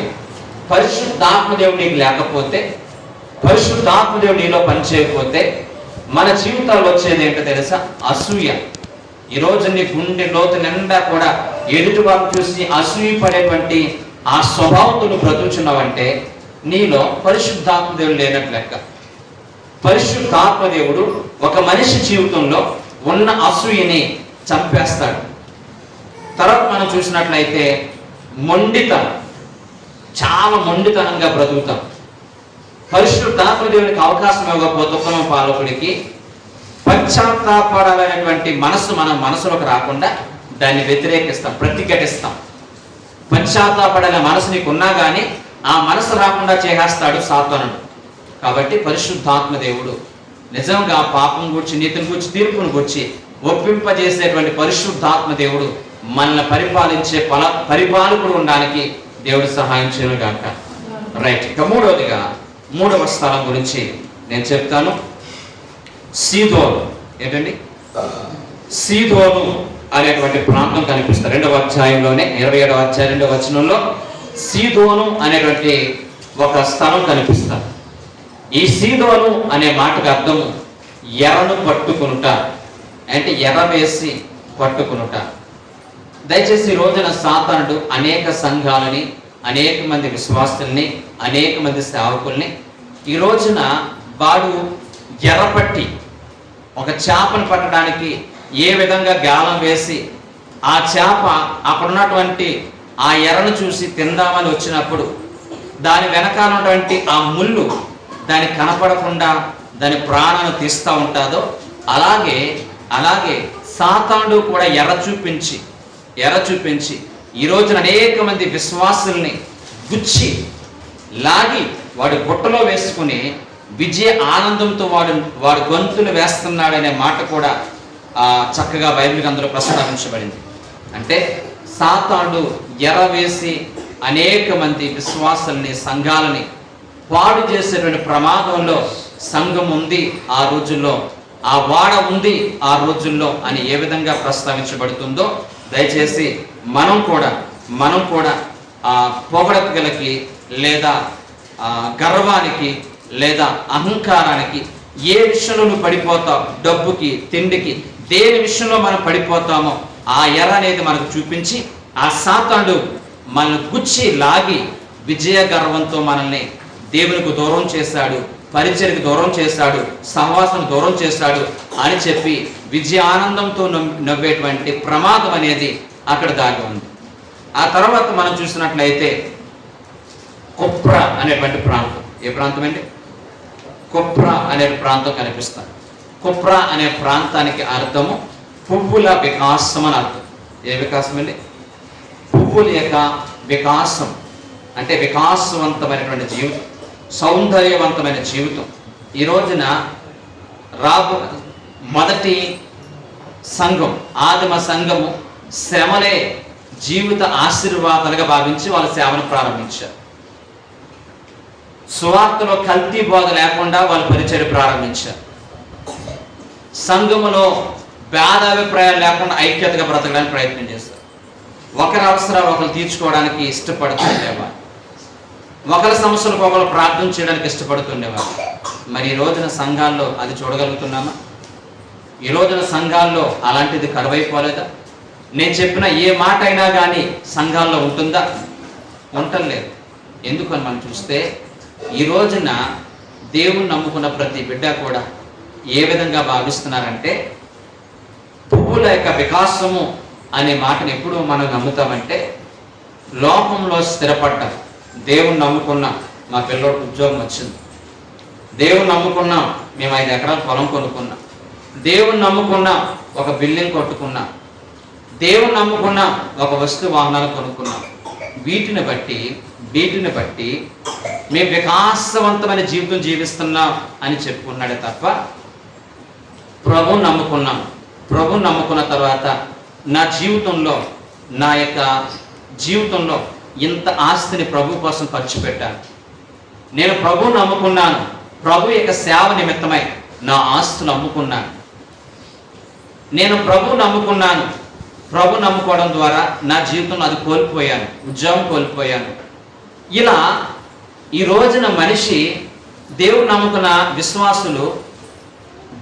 పరిశుద్ధాత్మదేవుడు నీకు లేకపోతే, పరిశుద్ధాత్మదేవుడు నీలో పనిచేయకపోతే మన జీవితాల్లో వచ్చేది ఏంటో తెలుసా? అసూయ. ఈరోజు నీ గుండె లోతు నిండా కూడా ఎదుటి వారు చూసి అసూయ పడేటువంటి ఆ స్వభావంతో బ్రతుకుచున్నావంటే నీలో పరిశుద్ధాత్మదేవుడు లేనట్లు లెక్క. పరిశుద్ధాత్మదేవుడు ఒక మనిషి జీవితంలో ఉన్న అసూయని చంపేస్తాడు. తర్వాత మనం చూసినట్లయితే మొండితనం, చాలా మొండితనంగా బ్రతుకుతాం. పరిశుద్ధాత్మ దేవునికి అవకాశం ఇవ్వకపోతే ఉత్తమ పాలకుడికి పశ్చాత్తాపడాలనేటువంటి మనసు మన మనసులోకి రాకుండా దాన్ని వ్యతిరేకిస్తాం, ప్రతిఘటిస్తాం. పశ్చాత్తాపడాలనే మనసు నీకు ఉన్నా కానీ ఆ మనసు రాకుండా చేసేస్తాడు సాతానుడు. కాబట్టి పరిశుద్ధాత్మ దేవుడు నిజంగా పాపం గురించి, నీతిని గురించి, తీర్పును గురించి ఒప్పింపజేసేటువంటి పరిశుద్ధాత్మ దేవుడు మనల్ని పరిపాలించే పరిపాలకుడు ఉండడానికి దేవుడు సహాయం చేయను గాక. రైట్. ఇక మూడవ స్థలం గురించి నేను చెప్తాను. సీదోను. ఏంటండి? సీదోను అనేటువంటి ప్రాంతం కనిపిస్తుంది 2వ అధ్యాయంలోనే, 27వ అధ్యాయం 2వ వచనంలో సీదోను అనేటువంటి ఒక స్థలం కనిపిస్తుంది. ఈ సీదోను అనే మాటకు అర్థము ఎర్రను పట్టుకునుట, అంటే ఎర్ర వేసి పట్టుకునుట. దయచేసి ఈ రోజున సాతానుడు అనేక సంఘాలని, అనేక మంది విశ్వాసుల్ని, అనేక మంది సేవకుల్ని ఈ రోజున వాడు ఎర్రపట్టి ఒక చేపను పట్టడానికి ఏ విధంగా గాలం వేసి ఆ చేప అక్కడ ఉన్నటువంటి ఆ ఎర్రను చూసి తిందామని వచ్చినప్పుడు దాని వెనకాల ఉన్నటువంటి ఆ ముళ్ళు దానికి కనపడకుండా దాని ప్రాణాన్ని తీస్తూ ఉంటుందో అలాగే సాతానుడు కూడా ఎర్ర చూపించి ఈ రోజున అనేక మంది విశ్వాసుల్ని గుచ్చి లాగి వాడి బుట్టలో వేసుకుని విజయ ఆనందంతో వాడు గొంతులు వేస్తున్నాడనే మాట కూడా చక్కగా బైబిల్ గ్రంథంలో ప్రస్తావించబడింది. అంటే సాతానుడు ఎర్ర వేసి అనేక మంది విశ్వాసుల్ని, సంఘాలని పాడు చేసేటువంటి ప్రమాదంలో సంఘం ఉంది ఆ రోజుల్లో, ఆ వాడ ఉంది ఆ రోజుల్లో అని ఏ విధంగా ప్రస్తావించబడుతుందో దయచేసి మనం కూడా పొగడతలకి లేదా గర్వానికి లేదా అహంకారానికి ఏ విషయంలో నువ్వు పడిపోతావు, డబ్బుకి, తిండికి, దేని విషయంలో మనం పడిపోతామో ఆ ఎర్ర అనేది మనకు చూపించి ఆ సాతానుడు మనల్ని గుచ్చి లాగి విజయ గర్వంతో మనల్ని దేవునికి దూరం చేశాడు, పరిచయకు దూరం చేశాడు, సహవాసం దూరం చేశాడు అని చెప్పి విజయ ఆనందంతో నవ్వేటువంటి ప్రమాదం అనేది అక్కడ దాగి ఉంది. ఆ తర్వాత మనం చూసినట్లయితే కుప్ర అనేటువంటి ప్రాంతం. ఏ ప్రాంతం అండి? కుప్ర అనే ప్రాంతం కనిపిస్తుంది. కుప్ర అనే ప్రాంతానికి అర్థము పువ్వుల వికాసం అని అర్థం. ఏ వికాసం అండి? పువ్వుల యొక్క వికాసం అంటే వికాసవంతమైనటువంటి జీవితం, సౌందర్యవంతమైన జీవితం. ఈ రోజున మొదటి సంఘం, ఆదిమ సంఘము శ్రమలే జీవిత ఆశీర్వాదాలుగా భావించి వాళ్ళ సేవను ప్రారంభించారు. సువార్తలో కల్తీ బోధ లేకుండా వాళ్ళు పరిచయం ప్రారంభించారు. సంఘములో భేదాభిప్రాయాలు లేకుండా ఐక్యతగా బ్రతకడానికి ప్రయత్నం చేస్తారు. ఒకరి అవసరాలు ఒకరు తీర్చుకోవడానికి ఇష్టపడుతుండేవారు, ఒకరి సమస్యలకు ఒకరు ప్రార్థన చేయడానికి ఇష్టపడుతుండేవారు. మరి ఈ రోజున సంఘాల్లో అది చూడగలుగుతున్నామా? ఈ రోజున సంఘాల్లో అలాంటిది కరువైపోలేదా? నేను చెప్పిన ఏ మాట అయినా కానీ సంఘాల్లో ఉంటుందా? ఉండలేదు. ఎందుకని మనం చూస్తే ఈ రోజున దేవుని నమ్ముకున్న ప్రతి బిడ్డ కూడా ఏ విధంగా భావిస్తున్నారంటే పువ్వుల యొక్క వికాసము అనే మాటను ఎప్పుడు మనం నమ్ముతామంటే లోకంలో స్థిరపడ్డాం. దేవుని నమ్ముకున్నాం, మా పిల్లోడికి ఉద్యోగం వచ్చింది. దేవుని నమ్ముకున్నాం, మేము 5 ఎకరాల పొలం కొనుక్కున్నాం. దేవుని నమ్ముకున్నాం, ఒక బిల్డింగ్ కట్టుకున్నాం. దేవుని నమ్ముకున్నాం, ఒక వస్తు వాహనాలు కొనుక్కున్నాం. వీటిని బట్టి మేము వికాసవంతమైన జీవితం జీవిస్తున్నాం అని చెప్పుకున్నాడే తప్ప ప్రభువుని నమ్ముకున్న తర్వాత నా యొక్క జీవితంలో ఇంత ఆస్తిని ప్రభు కోసం ఖర్చు పెట్టాను, నేను ప్రభువుని నమ్ముకున్నాను, ప్రభు యొక్క సేవ నిమిత్తమై నా ఆస్తులు అమ్ముకున్నాను, నేను ప్రభువుని నమ్ముకున్నాను, ప్రభు నమ్ముకోవడం ద్వారా నా జీవితంలో అది కోల్పోయాను, ఉద్యోగం కోల్పోయాను. ఇలా ఈ రోజున మనిషి దేవుని నమ్ముకున్న విశ్వాసులు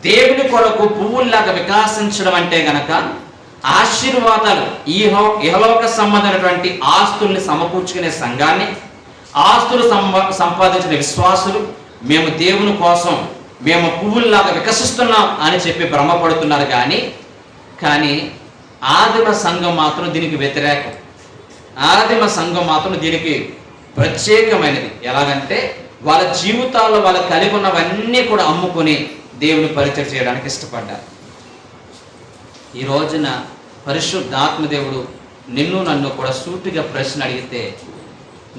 దేవుని కొరకు పువ్వుల్లాగా వికాసించడం అంటే గనక ఆశీర్వాదాలు, ఇహలోక సంబంధమైనటువంటి ఆస్తుల్ని సమకూర్చుకునే సంఘాన్ని, ఆస్తులు సంపాదించిన విశ్వాసులు మేము దేవుని కోసం మేము పువ్వుల్లాగా వికసిస్తున్నాం అని చెప్పి భ్రమపడుతున్నారు. కానీ ఆదిమ సంఘం మాత్రం దీనికి వ్యతిరేకం. ఆదిమ సంఘం మాత్రం దీనికి ప్రత్యేకమైనది. ఎలాగంటే వాళ్ళ జీవితాల్లో వాళ్ళు కలిగి ఉన్నవన్నీ కూడా అమ్ముకొని దేవుని పరిచయం చేయడానికి ఇష్టపడ్డారు. ఈ రోజున పరిశుద్ధాత్మదేవుడు నిన్ను నన్ను కూడా సూటిగా ప్రశ్న అడిగితే,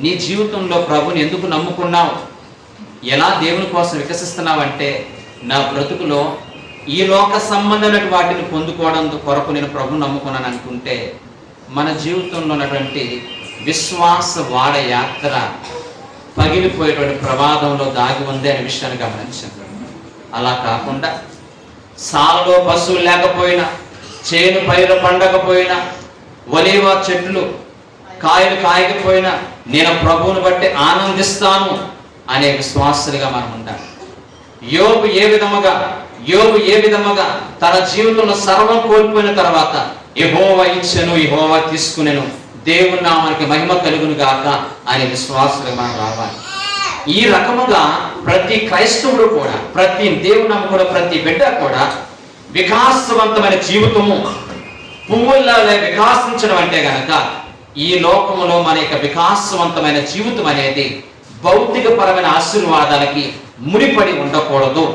నీ జీవితంలో ప్రభుని ఎందుకు నమ్ముకున్నావు, ఎలా దేవుని కోసం వికసిస్తున్నావంటే, నా బ్రతుకులో ఈ లోక సంబంధమైన వాటిని పొందుకోవడం కొరకు నేను ప్రభుని నమ్ముకున్నాను అనుకుంటే, మన జీవితంలో ఉన్నటువంటి విశ్వాస వాడ యాత్ర పగిలిపోయేటువంటి ప్రమాదంలో దాగి ఉంది అనే విషయాన్ని గమనించాను. అలా కాకుండా సాలలో పశువులు లేకపోయినా, చేను పైరు పండకపోయినా, ఒలీవ చెట్లు కాయలు కాయకపోయినా నేను ప్రభువుని బట్టి ఆనందిస్తాను అనే విశ్వాసులుగా మనం ఉండాలి. యోబు ఏ విధముగా తన జీవితంలో సర్వం కోల్పోయిన తర్వాత యెహోవా ఇచ్చెను, యెహోవా తీసుకునేను, దేవుని నామానికి మహిమ కలుగును గాక అనే విశ్వాసులుగా మనం రావాలి. ఈ రకముగా ప్రతి క్రైస్తవుడు కూడా, ప్రతి దేవుని నమ్ముకున్న ప్రతి బిడ్డ కూడా వికాసవంతమైన జీవితము, పువ్వుల్లా వికాసించడం అంటే గనక ఈ లోకములో మన యొక్క వికాసవంతమైన జీవితం అనేది భౌతికపరమైన ఆశీర్వాదాలకి ముడిపడి ఉండకూడదు.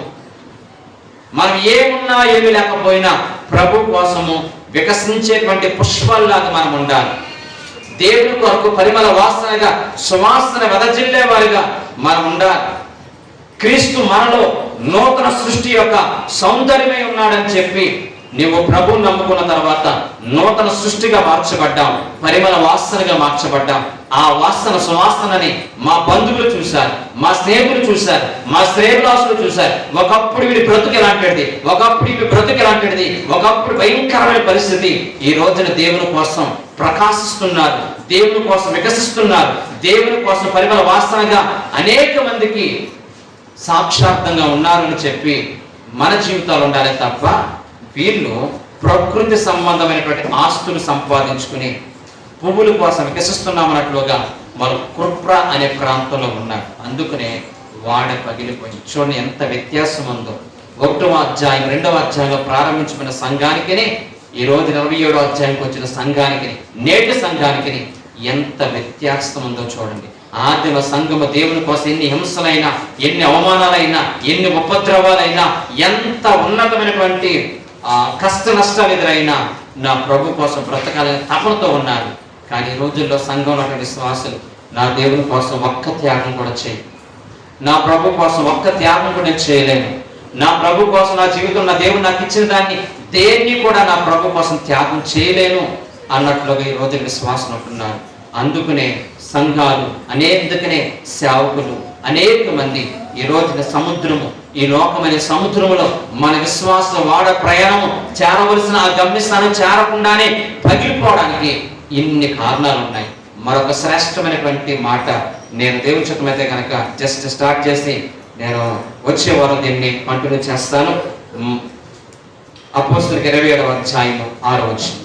మనం ఏమున్నా ఏమి లేకపోయినా ప్రభు కోసము వికసించేటువంటి పుష్పాల్లాగా మనం ఉండాలి. దేవుని కొరకు పరిమళ వాసనగా సువాసన వెదజిల్లే వారిగా మనం ఉండాలి. క్రీస్తు మనలో నూతన సృష్టి యొక్క సౌందర్యమై ఉన్నాడని చెప్పి నీవు ప్రభువుని నమ్ముకున్న తర్వాత నూతన సృష్టిగా మార్చబడ్డాం, పరిమళ వాసనగా మార్చబడ్డాం. ఆ వాసన సువాసనని మా బంధువులు చూశారు, మా స్నేహితులు చూశారు, మా శ్రేయభిలాషులు చూశారు. ఒకప్పుడు వీడి బ్రతుకు ఎలాంటిది, ఒకప్పుడు వీడి బ్రతుకు ఎలాంటిది, ఒకప్పుడు భయంకరమైన పరిస్థితి. ఈ రోజున దేవుని కోసం ప్రకాశిస్తున్నారు, దేవుని కోసం వికసిస్తున్నారు, దేవుని కోసం పరిమళ వాసనగా అనేక మందికి సాక్షాత్తంగా ఉన్నారని చెప్పి మన జీవితాలు ఉండాలి తప్ప వీళ్ళు ప్రకృతి సంబంధమైనటువంటి ఆస్తులు సంపాదించుకుని పువ్వుల కోసం వికసిస్తున్నామన్నట్లుగా వాళ్ళు కుప్ర అనే ప్రాంతంలో ఉన్నారు. అందుకనే వాడ పగిలిపోయింది. చూడండి ఎంత వ్యత్యాసం ఉందో. 1వ అధ్యాయం 2వ అధ్యాయంలో ప్రారంభించుకున్న సంఘానికి ఈ రోజు 27వ అధ్యాయంకి వచ్చిన సంఘానికి, నేటి సంఘానికి ఎంత వ్యత్యాసం ఉందో చూడండి. ఆదిమ సంఘము దేవుని కోసం ఎన్ని హింసలైనా, ఎన్ని అవమానాలైనా, ఎన్ని ఉపద్రవాలైనా, ఎంత ఉన్నతమైనటువంటి కష్ట నష్టాలు ఎదురైనా నా ప్రభు కోసం బ్రతకాలని తపనతో ఉన్నారు. కానీ ఈ రోజుల్లో సంఘంలో విశ్వాసులు నా దేవుని కోసం ఒక్క త్యాగం కూడా చేయి, నా ప్రభు కోసం ఒక్క త్యాగం కూడా నేను చేయలేను, నా ప్రభు కోసం నా జీవితం, నా దేవుడు నాకు ఇచ్చిన దాన్ని దేన్ని కూడా నా ప్రభు కోసం త్యాగం చేయలేను అన్నట్లుగా ఈ రోజు విశ్వాసం ఉంటున్నారు. అందుకనే సంఘాలు, అందుకనే సేవకులు అనేక మంది ఈ రోజున సముద్రము, ఈ లోకమైన సముద్రములో మన విశ్వాస వాడ ప్రయాణము చేరవలసిన ఆ గమ్యస్థానం చేరకుండానే పగిలిపోవడానికి ఇన్ని కారణాలు ఉన్నాయి. మరొక శ్రేష్టమైనటువంటి మాట నేను దేవుని చిత్తమైతే కనుక జస్ట్ స్టార్ట్ చేసి నేను వచ్చే వారం దీన్ని కంటిన్యూ చేస్తాను. అపోస్తలులకు 27వ అధ్యాయం 6వ వచనం.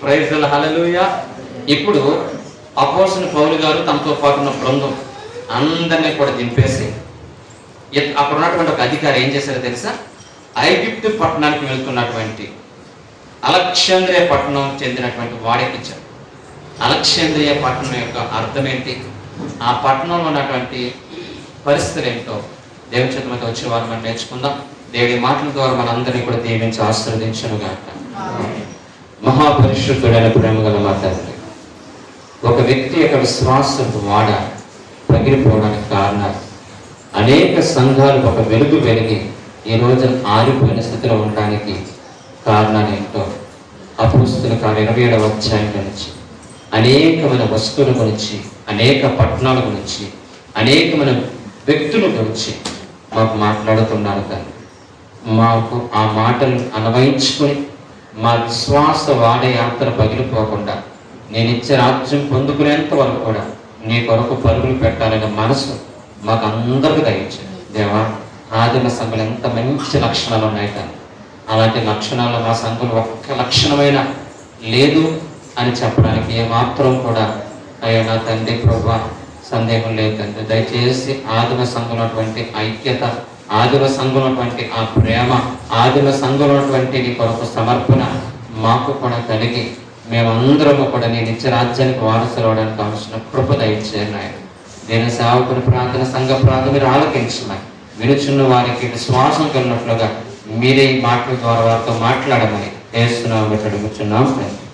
ప్రైజ్ ది లార్డ్, హల్లెలూయా. ఇప్పుడు అపోస్తలుడు పౌలు గారు తమతో పాటు ఉన్న బృందం అందరినీ కూడా దింపేసి అక్కడ ఉన్నటువంటి ఒక అధికారి ఏం చేశారో తెలుసా? ఐగుప్తు పట్టణానికి వెళ్తున్నటువంటి అలెగ్జాంద్రియ పట్టణం చెందినటువంటి వాడెక్కించారు. అలెగ్జాంద్రియ పట్టణం యొక్క అర్థం ఏంటి, ఆ పట్టణంలో ఉన్నటువంటి పరిస్థితులు ఏంటో దేవుని చేత మీద వచ్చే వారు మనం నేర్చుకుందాం. దేవుడి మాటల ద్వారా మనందరినీ కూడా దీవించి ఆశీర్వదించును గాక. మహాపరిశుద్ధుడైన ప్రేమ గల మా తండ్రి, ఒక వ్యక్తి యొక్క విశ్వాసపు వాడ పగిలిపోవడానికి కారణాలు అనేక సంఘాలు ఒక వెలుగు వెలిగి ఈ రోజున ఆరిపోయిన స్థితిలో ఉండడానికి కారణాలు ఏంటో అపోస్తలుల కార్యం 27వ అధ్యాయం నుంచి అనేకమైన వస్తువుల గురించి, అనేక పట్టణాల గురించి, అనేకమైన వ్యక్తుల గురించి మాకు మాట్లాడుతున్నారు. కానీ మాకు ఆ మాటలు అన్వయించుకొని మా విశ్వాస వాడే యాత్ర పగిలిపోకుండా నేను ఇచ్చే రాజ్యం పొందుకునేంత వరకు కూడా నీ కొరకు పరుగులు పెట్టాలనే మనసు మాకు అందరికీ దయచేయండి. దేవా, ఆదిమ సంఘంలో ఎంత మంచి లక్షణాలు ఉన్నాయి, కానీ అలాంటి లక్షణాలు మా సంఘంలో ఒక్క లక్షణమైన లేదు అని చెప్పడానికి ఏమాత్రం కూడా అయ్యా నా తండ్రి ప్రభువా సందేహం లేదు తండ్రి. దయచేసి ఆదిమ సంఘంలో అటువంటి ఐక్యత, ఆదిమ సంఘంలో అటువంటి ఆ ప్రేమ, ఆదిమ సంఘంలో అటువంటి నీ కొరకు సమర్పణ మాకు కూడా కలిగి మేమందరము కూడా నీ నిత్య రాజ్యానికి వారసులు అవడానికి కావాల్సిన కృప దయచేయండి ఆయన. నేను సేవకుని ప్రార్థన, సంఘ ప్రార్థన మీరు ఆలకించమని, వినుచున్న వారికి విశ్వాసం కలిగినట్లుగా మీరే ఈ మాటల ద్వారా వారితో మాట్లాడమని యేసు నామమున అడుగుచున్నాం తండ్రి.